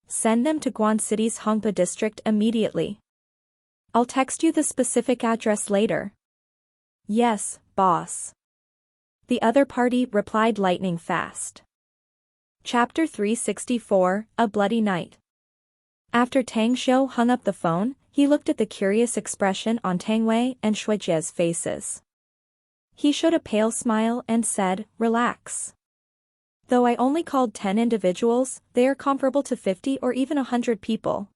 Send them to Guan City's Hongpa district immediately. I'll text you the specific address later. Yes, boss. The other party replied lightning fast. Chapter 364, A Bloody Night. After Tang Shou hung up the phone, he looked at the curious expression on Tang Wei and Shui Jie's faces. He showed a pale smile and said, relax. Though I only called 10 individuals, they are comparable to 50 or even 100 people.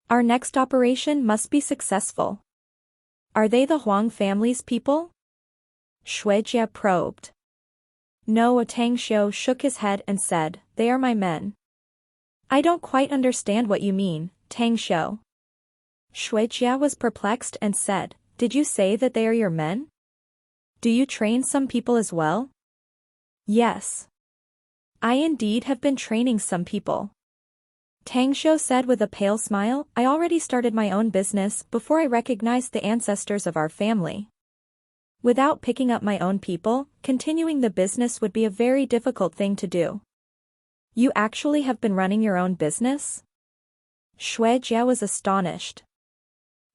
Our next operation must be successful. Are they the Huang family's people? Shui Jie probed. No, Tang Shou shook his head and said, they are my men. I don't quite understand what you mean, Tang Shou. Shui Jie was perplexed and said, did you say that they are your men? Do you train some people as well? Yes. I indeed have been training some people. Tang Shou said with a pale smile, I already started my own business before I recognized the ancestors of our family. Without picking up my own people, continuing the business would be a very difficult thing to do. You actually have been running your own business? Shui Jie was astonished.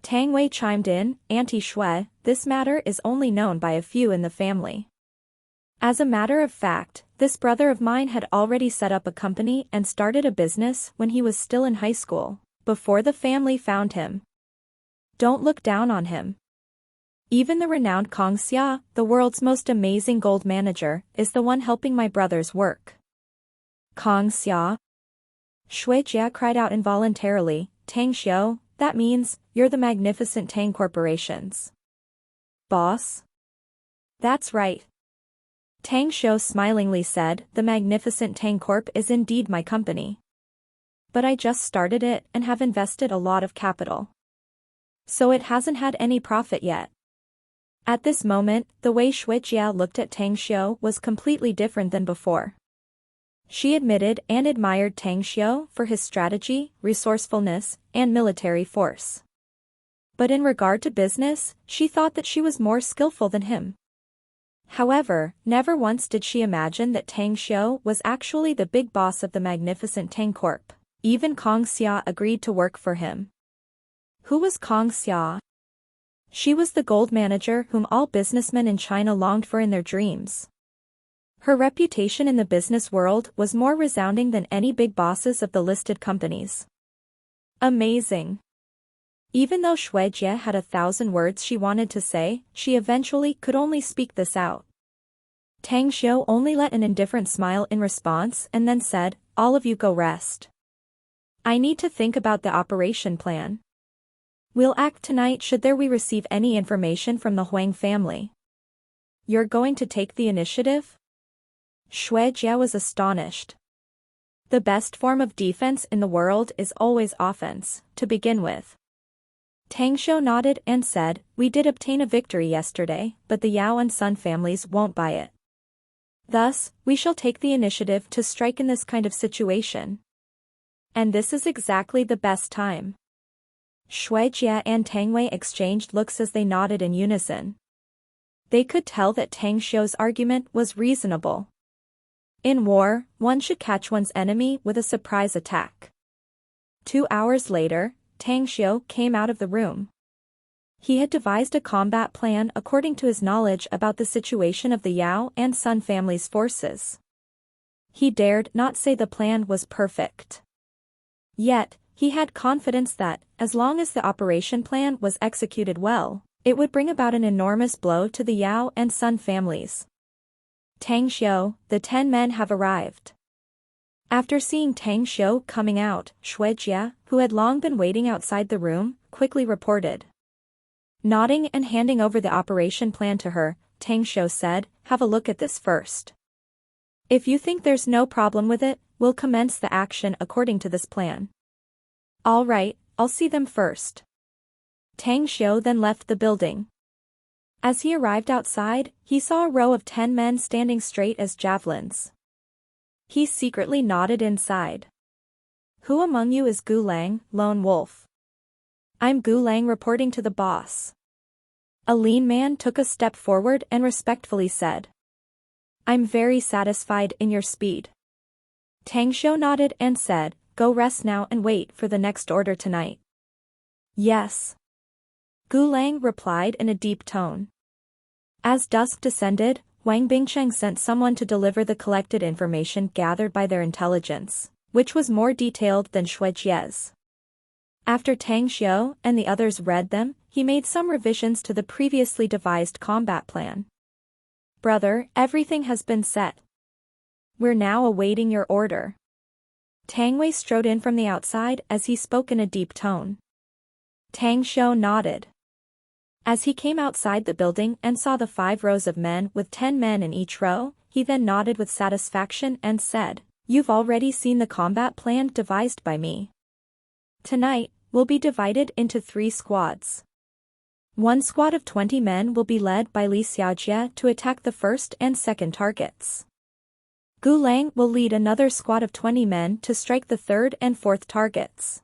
Tang Wei chimed in, Auntie Shui, this matter is only known by a few in the family. As a matter of fact, this brother of mine had already set up a company and started a business when he was still in high school, before the family found him. Don't look down on him. Even the renowned Kong Xia, the world's most amazing gold manager, is the one helping my brother's work. Kong Xia? Shui Jia cried out involuntarily, Tang Xiu, that means, you're the magnificent Tang Corporation's boss? That's right. Tang Xiu smilingly said, the magnificent Tang Corp is indeed my company. But I just started it and have invested a lot of capital. So it hasn't had any profit yet. At this moment, the way Shui Jia looked at Tang Xiu was completely different than before. She admitted and admired Tang Xiu for his strategy, resourcefulness, and military force. But in regard to business, she thought that she was more skillful than him. However, never once did she imagine that Tang Xiu was actually the big boss of the magnificent Tang Corp. Even Kong Xia agreed to work for him. Who was Kong Xia? She was the gold manager whom all businessmen in China longed for in their dreams. Her reputation in the business world was more resounding than any big bosses of the listed companies. Amazing. Even though Shui Jie had 1,000 words she wanted to say, she eventually could only speak this out. Tang Xiu only let an indifferent smile in response and then said, all of you go rest. I need to think about the operation plan. We'll act tonight should we receive any information from the Huang family. You're going to take the initiative? Shui Jia was astonished. The best form of defense in the world is always offense, to begin with. Tang Xiu nodded and said, we did obtain a victory yesterday, but the Yao and Sun families won't buy it. Thus, we shall take the initiative to strike in this kind of situation. And this is exactly the best time. Shui Jia and Tang Wei exchanged looks as they nodded in unison. They could tell that Tang Xiu's argument was reasonable. In war, one should catch one's enemy with a surprise attack. 2 hours later, Tang Xiu came out of the room. He had devised a combat plan according to his knowledge about the situation of the Yao and Sun family's forces. He dared not say the plan was perfect. Yet, he had confidence that, as long as the operation plan was executed well, it would bring about an enormous blow to the Yao and Sun families. Tang Xiu, the 10 men have arrived. After seeing Tang Xiu coming out, Shui Jia, who had long been waiting outside the room, quickly reported. Nodding and handing over the operation plan to her, Tang Xiu said, have a look at this first. If you think there's no problem with it, we'll commence the action according to this plan. All right, I'll see them first. Tang Xiu then left the building. As he arrived outside, he saw a row of 10 men standing straight as javelins. He secretly nodded inside. Who among you is Gu Lang, lone wolf? I'm Gu Lang reporting to the boss. A lean man took a step forward and respectfully said. I'm very satisfied in your speed. Tang Xiu nodded and said, go rest now and wait for the next order tonight. Yes. Gu Lang replied in a deep tone. As dusk descended, Wang Bingcheng sent someone to deliver the collected information gathered by their intelligence, which was more detailed than Shui Jie's. After Tang Xiu and the others read them, he made some revisions to the previously devised combat plan. Brother, everything has been set. We're now awaiting your order. Tang Wei strode in from the outside as he spoke in a deep tone. Tang Xiu nodded. As he came outside the building and saw the 5 rows of men with 10 men in each row, he then nodded with satisfaction and said, you've already seen the combat plan devised by me. Tonight, we'll be divided into 3 squads. One squad of 20 men will be led by Li Xiaojie to attack the first and second targets. Gu Lang will lead another squad of 20 men to strike the third and fourth targets,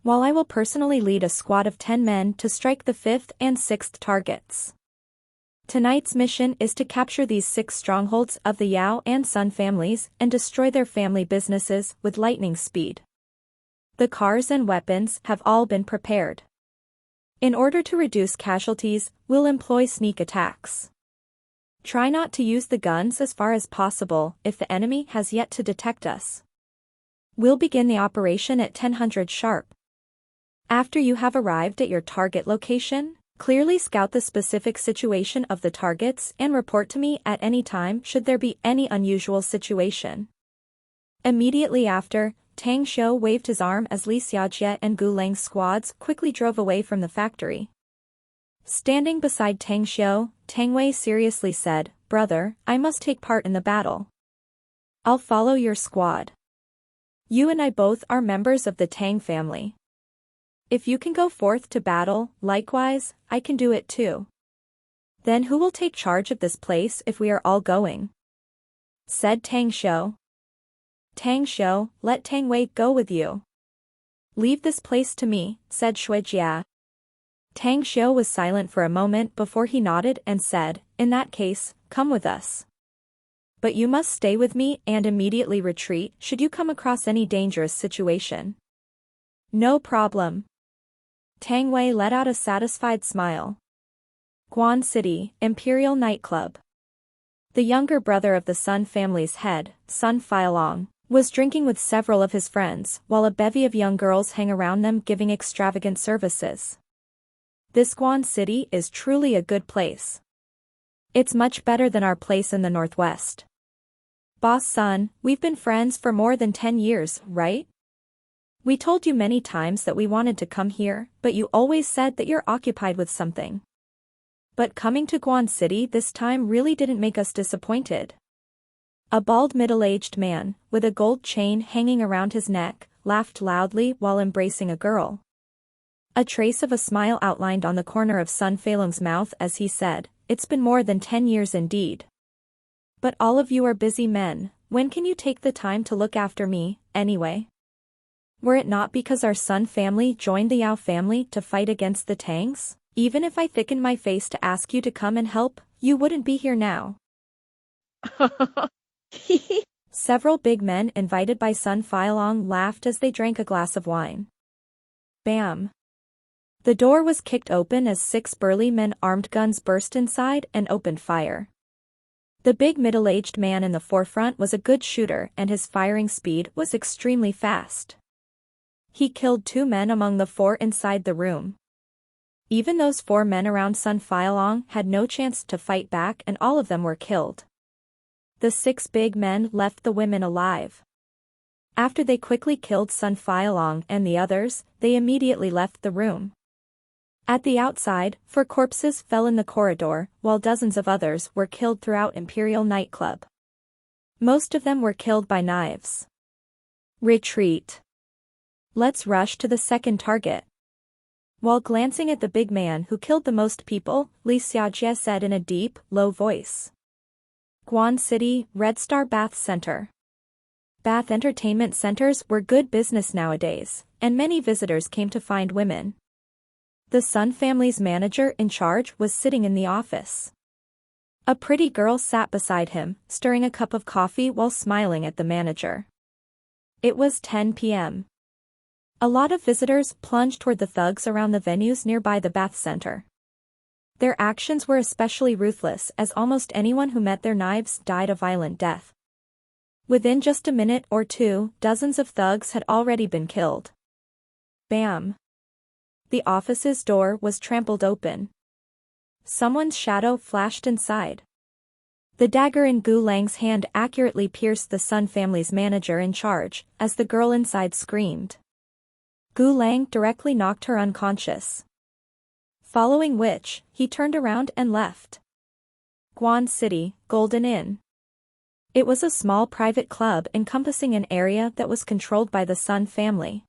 while I will personally lead a squad of 10 men to strike the 5th and 6th targets. Tonight's mission is to capture these 6 strongholds of the Yao and Sun families and destroy their family businesses with lightning speed. The cars and weapons have all been prepared. In order to reduce casualties, we'll employ sneak attacks. Try not to use the guns as far as possible if the enemy has yet to detect us. We'll begin the operation at 1000 sharp. After you have arrived at your target location, clearly scout the specific situation of the targets and report to me at any time should there be any unusual situation. Immediately after, Tang Xiu waved his arm as Li Xiaojie and Gu Lang's squads quickly drove away from the factory. Standing beside Tang Xiu, Tang Wei seriously said, "Brother, I must take part in the battle. I'll follow your squad. You and I both are members of the Tang family. If you can go forth to battle, likewise, I can do it too. Then who will take charge of this place if we are all going?" said Tang Xiu. "Tang Xiu, let Tang Wei go with you." "Leave this place to me," said Shuijia. Tang Xiu was silent for a moment before he nodded and said, "In that case, come with us. But you must stay with me and immediately retreat should you come across any dangerous situation." "No problem." Tang Wei let out a satisfied smile. Guan City, Imperial Nightclub. The younger brother of the Sun family's head, Sun Feilong, was drinking with several of his friends while a bevy of young girls hang around them giving extravagant services. This Guan City is truly a good place. It's much better than our place in the Northwest. Boss Sun, we've been friends for more than 10 years, right? We told you many times that we wanted to come here, but you always said that you're occupied with something. But coming to Guan City this time really didn't make us disappointed. A bald middle-aged man, with a gold chain hanging around his neck, laughed loudly while embracing a girl. A trace of a smile outlined on the corner of Sun Feilong's mouth as he said, "It's been more than 10 years indeed. But all of you are busy men, when can you take the time to look after me, anyway? Were it not because our Sun family joined the Yao family to fight against the Tangs, even if I thickened my face to ask you to come and help, you wouldn't be here now." Several big men invited by Sun Feilong laughed as they drank a glass of wine. Bam! The door was kicked open as 6 burly men armed guns burst inside and opened fire. The big middle-aged man in the forefront was a good shooter and his firing speed was extremely fast. He killed 2 men among the 4 inside the room. Even those 4 men around Sun Feilong had no chance to fight back and all of them were killed. The 6 big men left the women alive. After they quickly killed Sun Feilong and the others, they immediately left the room. At the outside, 4 corpses fell in the corridor, while dozens of others were killed throughout Imperial Nightclub. Most of them were killed by knives. Retreat. Let's rush to the second target. While glancing at the big man who killed the most people, Li Xiaojie said in a deep, low voice. Guan City, Red Star Bath Center. Bath entertainment centers were good business nowadays, and many visitors came to find women. The Sun family's manager in charge was sitting in the office. A pretty girl sat beside him, stirring a cup of coffee while smiling at the manager. It was 10 p.m. A lot of visitors plunged toward the thugs around the venues nearby the bath center. Their actions were especially ruthless as almost anyone who met their knives died a violent death. Within just a minute or two, dozens of thugs had already been killed. Bam! The office's door was trampled open. Someone's shadow flashed inside. The dagger in Gu Lang's hand accurately pierced the Sun family's manager in charge, as the girl inside screamed. Gu Lang directly knocked her unconscious. Following which, he turned around and left. Guan City, Golden Inn. It was a small private club encompassing an area that was controlled by the Sun family.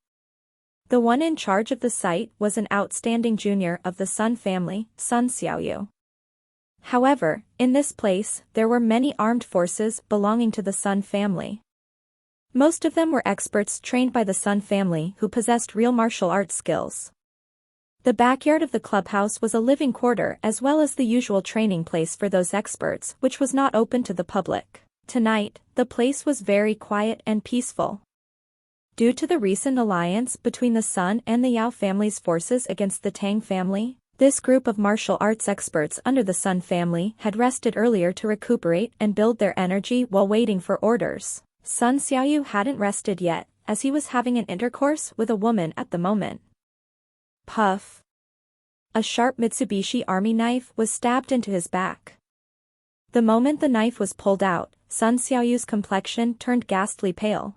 The one in charge of the site was an outstanding junior of the Sun family, Sun Xiaoyu. However, in this place, there were many armed forces belonging to the Sun family. Most of them were experts trained by the Sun family who possessed real martial arts skills. The backyard of the clubhouse was a living quarter as well as the usual training place for those experts, which was not open to the public. Tonight, the place was very quiet and peaceful. Due to the recent alliance between the Sun and the Yao family's forces against the Tang family, this group of martial arts experts under the Sun family had rested earlier to recuperate and build their energy while waiting for orders. Sun Xiaoyu hadn't rested yet, as he was having an intercourse with a woman at the moment. Puff. A sharp Mitsubishi Army knife was stabbed into his back. The moment the knife was pulled out, Sun Xiaoyu's complexion turned ghastly pale.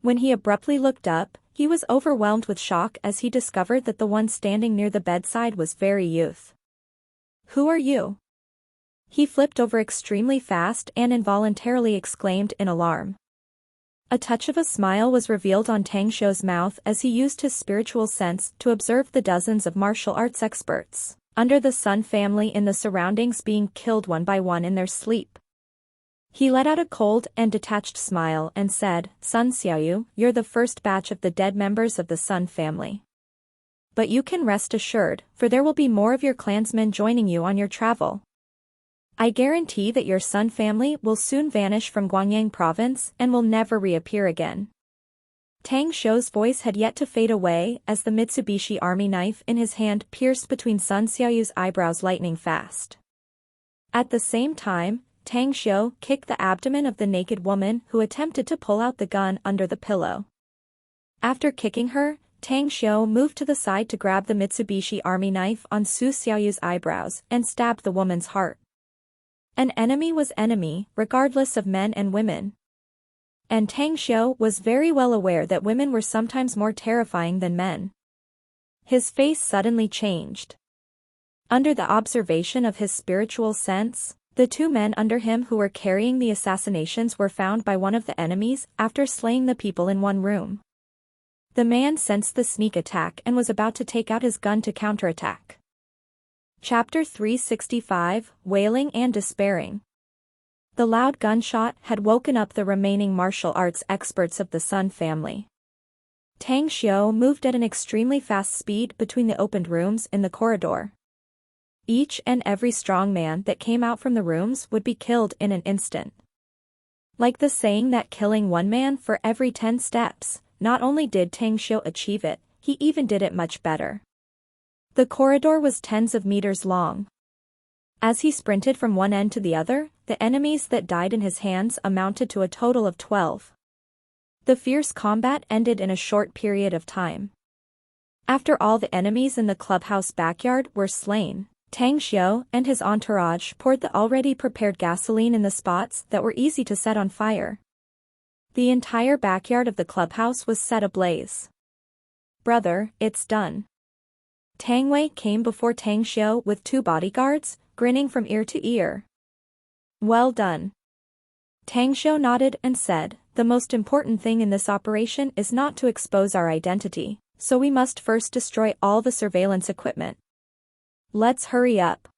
When he abruptly looked up, he was overwhelmed with shock as he discovered that the one standing near the bedside was very youth. "Who are you?" He flipped over extremely fast and involuntarily exclaimed in alarm. A touch of a smile was revealed on Tang Xiu's mouth as he used his spiritual sense to observe the dozens of martial arts experts under the Sun family in the surroundings being killed one by one in their sleep. He let out a cold and detached smile and said, "Sun Xiaoyu, you're the first batch of the dead members of the Sun family. But you can rest assured, for there will be more of your clansmen joining you on your travel. I guarantee that your Sun family will soon vanish from Guangyang province and will never reappear again." Tang Xiu's voice had yet to fade away as the Mitsubishi Army knife in his hand pierced between Sun Xiaoyu's eyebrows lightning fast. At the same time, Tang Xiu kicked the abdomen of the naked woman who attempted to pull out the gun under the pillow. After kicking her, Tang Xiu moved to the side to grab the Mitsubishi Army knife on Su Xiaoyu's eyebrows and stabbed the woman's heart. An enemy was enemy, regardless of men and women. And Tang Xiu was very well aware that women were sometimes more terrifying than men. His face suddenly changed. Under the observation of his spiritual sense, the two men under him who were carrying the assassinations were found by one of the enemies after slaying the people in one room. The man sensed the sneak attack and was about to take out his gun to counterattack. Chapter 365, Wailing and Despairing. The loud gunshot had woken up the remaining martial arts experts of the Sun family. Tang Xiu moved at an extremely fast speed between the opened rooms in the corridor. Each and every strong man that came out from the rooms would be killed in an instant. Like the saying that killing one man for every 10 steps, not only did Tang Xiu achieve it, he even did it much better. The corridor was tens of meters long. As he sprinted from one end to the other, the enemies that died in his hands amounted to a total of 12. The fierce combat ended in a short period of time. After all the enemies in the clubhouse backyard were slain, Tang Xiu and his entourage poured the already prepared gasoline in the spots that were easy to set on fire. The entire backyard of the clubhouse was set ablaze. "Brother, it's done." Tang Wei came before Tang Xiu with 2 bodyguards, grinning from ear to ear. "Well done." Tang Xiu nodded and said, "The most important thing in this operation is not to expose our identity, so we must first destroy all the surveillance equipment. Let's hurry up.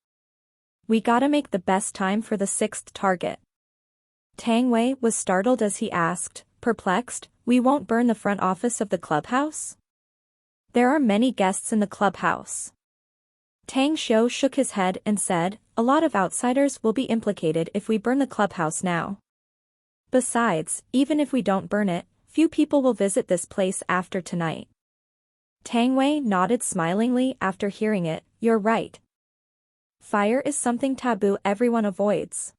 We gotta make the best time for the 6th target." Tang Wei was startled as he asked, perplexed, "We won't burn the front office of the clubhouse? There are many guests in the clubhouse." Tang Xiu shook his head and said, "A lot of outsiders will be implicated if we burn the clubhouse now. Besides, even if we don't burn it, few people will visit this place after tonight." Tang Wei nodded smilingly after hearing it. "You're right. Fire is something taboo everyone avoids.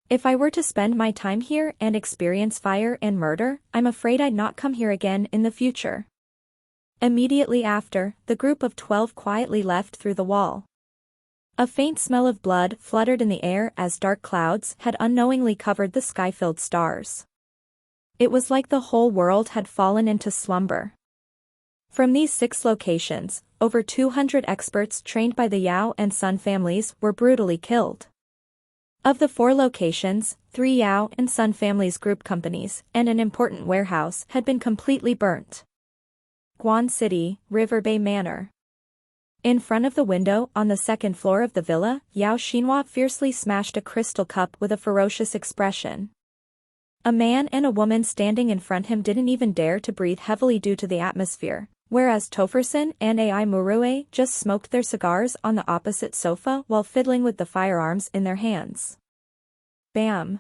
If I were to spend my time here and experience fire and murder, I'm afraid I'd not come here again in the future." Immediately after, the group of 12 quietly left through the wall. A faint smell of blood fluttered in the air as dark clouds had unknowingly covered the sky-filled stars. It was like the whole world had fallen into slumber. From these 6 locations, over 200 experts trained by the Yao and Sun families were brutally killed. Of the 4 locations, 3 Yao and Sun families group companies and an important warehouse had been completely burnt. Guan City, River Bay Manor. In front of the window on the 2nd floor of the villa, Yao Xinhua fiercely smashed a crystal cup with a ferocious expression. A man and a woman standing in front of him didn't even dare to breathe heavily due to the atmosphere, whereas Topherson and Ai Murue just smoked their cigars on the opposite sofa while fiddling with the firearms in their hands. Bam!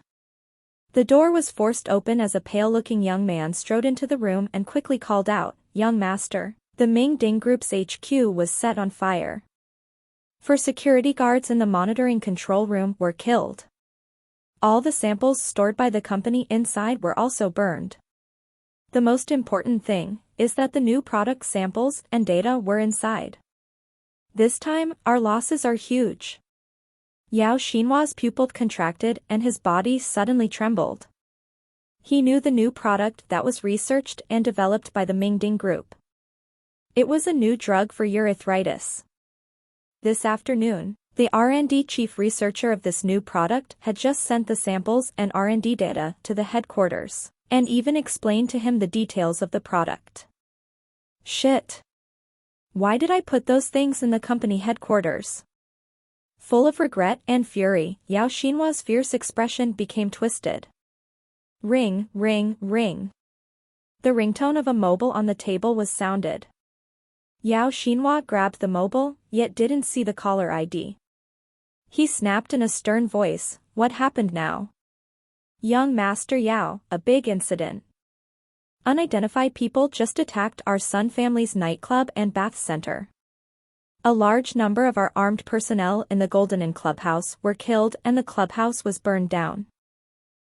The door was forced open as a pale-looking young man strode into the room and quickly called out, "Young master." The Ming Ding Group's HQ was set on fire. 4 security guards in the monitoring control room were killed. All the samples stored by the company inside were also burned. The most important thing is that the new product samples and data were inside. This time, our losses are huge. Yao Xinhua's pupil contracted and his body suddenly trembled. He knew the new product that was researched and developed by the Mingding Group. It was a new drug for urethritis. This afternoon, the R&D chief researcher of this new product had just sent the samples and R&D data to the headquarters, and even explained to him the details of the product. Shit. Why did I put those things in the company headquarters? Full of regret and fury, Yao Xinhua's fierce expression became twisted. Ring, ring, ring. The ringtone of a mobile on the table was sounded. Yao Xinhua grabbed the mobile, yet didn't see the caller ID. He snapped in a stern voice, "What happened now?" "Young Master Yao, a big incident. Unidentified people just attacked our Sun family's nightclub and bath center. A large number of our armed personnel in the Golden Inn clubhouse were killed and the clubhouse was burned down.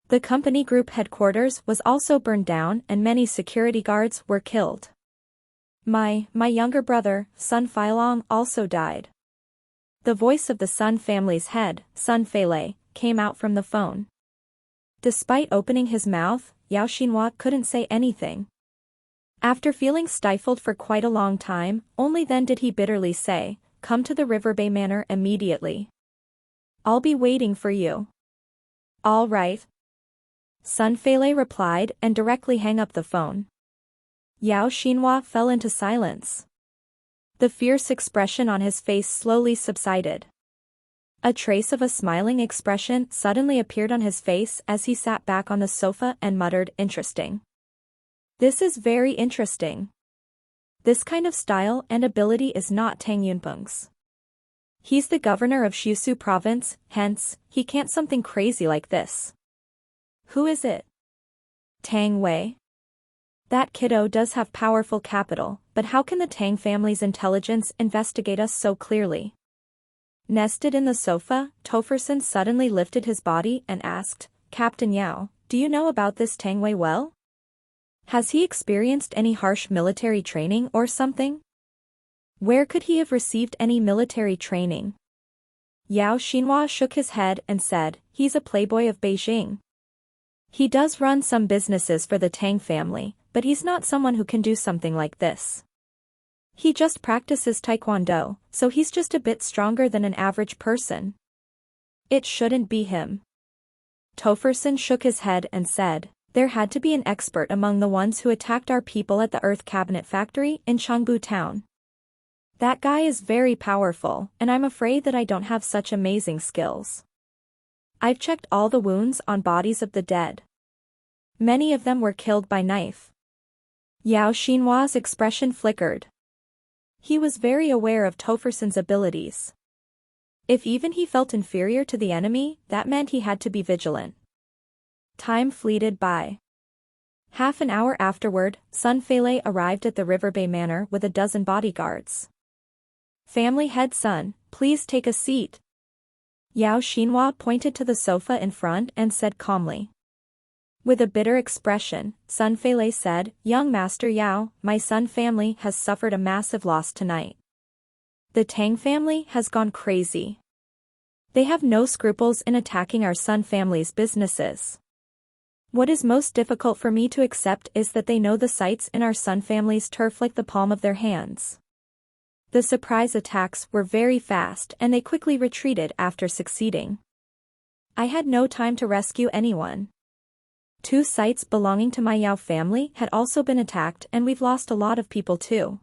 The company group headquarters was also burned down and many security guards were killed. My younger brother, Sun Feilong, also died." The voice of the Sun family's head, Sun Feilei, came out from the phone. Despite opening his mouth, Yao Xinhua couldn't say anything. After feeling stifled for quite a long time, only then did he bitterly say, "Come to the River Bay Manor immediately. I'll be waiting for you." "All right." Sun Feilei replied and directly hung up the phone. Yao Xinhua fell into silence. The fierce expression on his face slowly subsided. A trace of a smiling expression suddenly appeared on his face as he sat back on the sofa and muttered, "Interesting. This is very interesting. This kind of style and ability is not Tang Yunpeng's. He's the governor of Shisu province, hence, he can't something crazy like this. Who is it? Tang Wei? That kiddo does have powerful capital, but how can the Tang family's intelligence investigate us so clearly?" Nested in the sofa, Tofferson suddenly lifted his body and asked, "Captain Yao, do you know about this Tang Wei well? Has he experienced any harsh military training or something? Where could he have received any military training?" Yao Xinhua shook his head and said, "He's a playboy of Beijing. He does run some businesses for the Tang family, but he's not someone who can do something like this. He just practices taekwondo, so he's just a bit stronger than an average person. It shouldn't be him." Tofferson shook his head and said, "There had to be an expert among the ones who attacked our people at the Earth Cabinet Factory in Changbu Town. That guy is very powerful, and I'm afraid that I don't have such amazing skills. I've checked all the wounds on bodies of the dead. Many of them were killed by knife." Yao Xinhua's expression flickered. He was very aware of Tofferson's abilities. If even he felt inferior to the enemy, that meant he had to be vigilant. Time fleeted by. Half an hour afterward, Sun Feilei arrived at the River Bay Manor with a dozen bodyguards. "Family head Sun, please take a seat." Yao Xinhua pointed to the sofa in front and said calmly. With a bitter expression, Sun Feilei said, "Young Master Yao, my Sun family has suffered a massive loss tonight. The Tang family has gone crazy. They have no scruples in attacking our Sun family's businesses. What is most difficult for me to accept is that they know the sites in our Sun family's turf like the palm of their hands. The surprise attacks were very fast and they quickly retreated after succeeding. I had no time to rescue anyone. 2 sites belonging to my Yao family had also been attacked and we've lost a lot of people too.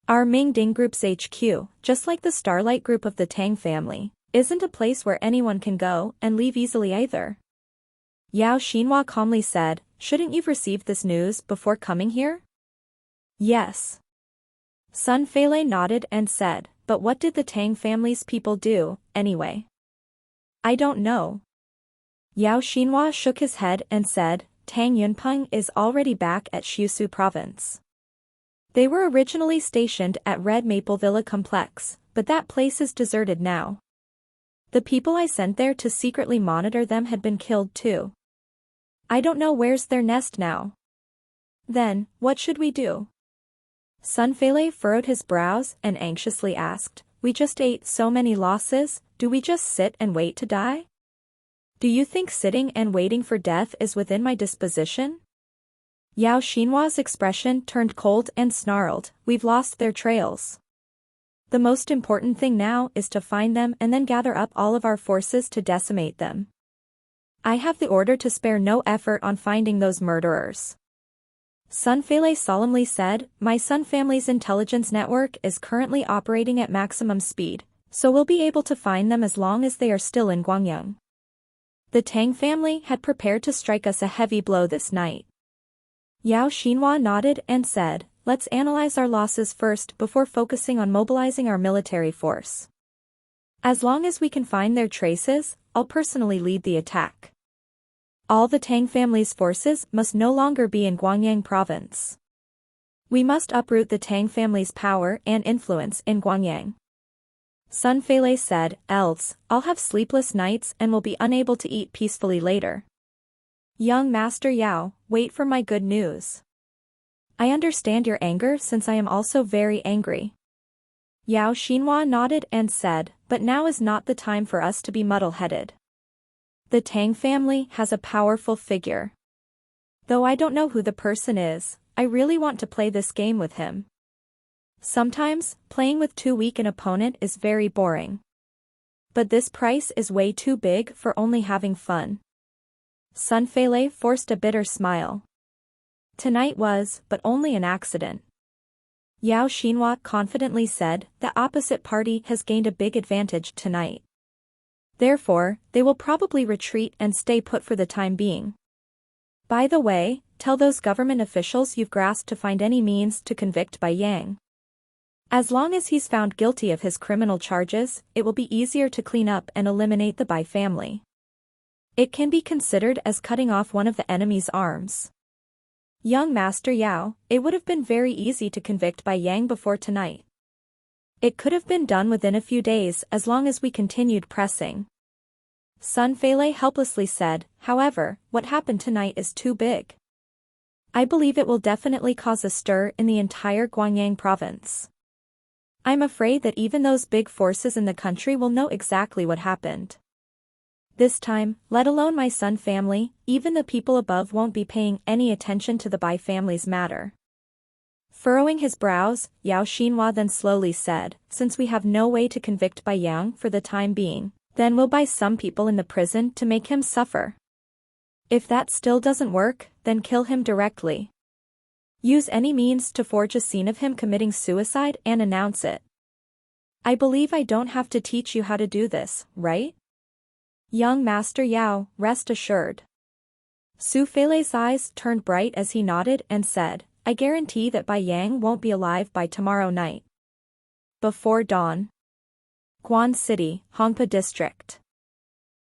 Our Mingding Group's HQ, just like the Starlight Group of the Tang family, isn't a place where anyone can go and leave easily either." Yao Xinhua calmly said, "Shouldn't you've received this news before coming here?" "Yes." Sun Feilei nodded and said, "But what did the Tang family's people do, anyway?" "I don't know. Yao Xinhua shook his head and said, Tang Yunpeng is already back at Xiusu province. They were originally stationed at Red Maple Villa Complex, but that place is deserted now. The people I sent there to secretly monitor them had been killed too. I don't know where's their nest now. Then, what should we do? Sun Feilei furrowed his brows and anxiously asked, We just ate so many losses, do we just sit and wait to die? Do you think sitting and waiting for death is within my disposition? Yao Xinhua's expression turned cold and snarled, We've lost their trails. The most important thing now is to find them and then gather up all of our forces to decimate them. I have the order to spare no effort on finding those murderers. Sun Feilei solemnly said, My Sun family's intelligence network is currently operating at maximum speed, so we'll be able to find them as long as they are still in Guangyang. The Tang family had prepared to strike us a heavy blow this night. Yao Xinhua nodded and said, Let's analyze our losses first before focusing on mobilizing our military force. As long as we can find their traces, I'll personally lead the attack. All the Tang family's forces must no longer be in Guangyang province. We must uproot the Tang family's power and influence in Guangyang. Sun Feilei said, Else, I'll have sleepless nights and will be unable to eat peacefully later. Young Master Yao, wait for my good news. I understand your anger since I am also very angry. Yao Xinhua nodded and said, But now is not the time for us to be muddle-headed. The Tang family has a powerful figure. Though I don't know who the person is, I really want to play this game with him. Sometimes, playing with too weak an opponent is very boring. But this price is way too big for only having fun. Sun Feilei forced a bitter smile. Tonight was, but only an accident. Yao Xinhua confidently said, The opposite party has gained a big advantage tonight. Therefore, they will probably retreat and stay put for the time being. By the way, tell those government officials you've grasped to find any means to convict Bai Yang. As long as he's found guilty of his criminal charges, it will be easier to clean up and eliminate the Bai family. It can be considered as cutting off one of the enemy's arms. Young Master Yao, it would have been very easy to convict Bai Yang before tonight. It could have been done within a few days as long as we continued pressing. Sun Feilei helplessly said, However, what happened tonight is too big. I believe it will definitely cause a stir in the entire Guangyang province. I'm afraid that even those big forces in the country will know exactly what happened. This time, let alone my Sun family, even the people above won't be paying any attention to the Bai family's matter. Furrowing his brows, Yao Xinhua then slowly said, Since we have no way to convict Bai Yang for the time being, then we'll buy some people in the prison to make him suffer. If that still doesn't work, then kill him directly. Use any means to forge a scene of him committing suicide and announce it. I believe I don't have to teach you how to do this, right? Young Master Yao, rest assured. Su Feilei's eyes turned bright as he nodded and said, I guarantee that Bai Yang won't be alive by tomorrow night. Before dawn. Guan City, Hongpa District.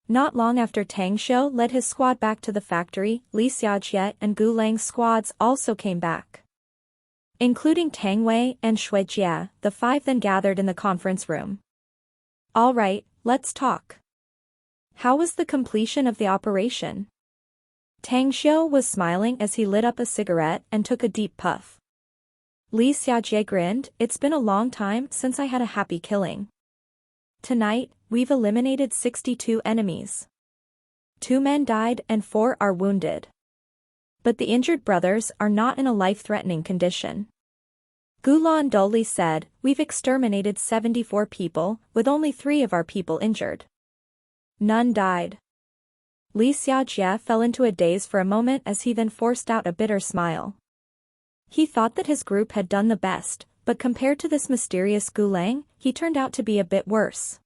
Not long after Tang Xiu led his squad back to the factory, Li Xiaojie and Gu Lang's squads also came back. Including Tang Wei and Shui Jia, the five then gathered in the conference room. All right, let's talk. How was the completion of the operation? Tang Xiu was smiling as he lit up a cigarette and took a deep puff. Li Xiaojie grinned, It's been a long time since I had a happy killing. Tonight, we've eliminated 62 enemies. 2 men died and 4 are wounded. But the injured brothers are not in a life-threatening condition. Gulan dully said, We've exterminated 74 people, with only 3 of our people injured. None died. Li Xiaojie fell into a daze for a moment as he then forced out a bitter smile. He thought that his group had done the best, but compared to this mysterious Gu Lang, he turned out to be a bit worse.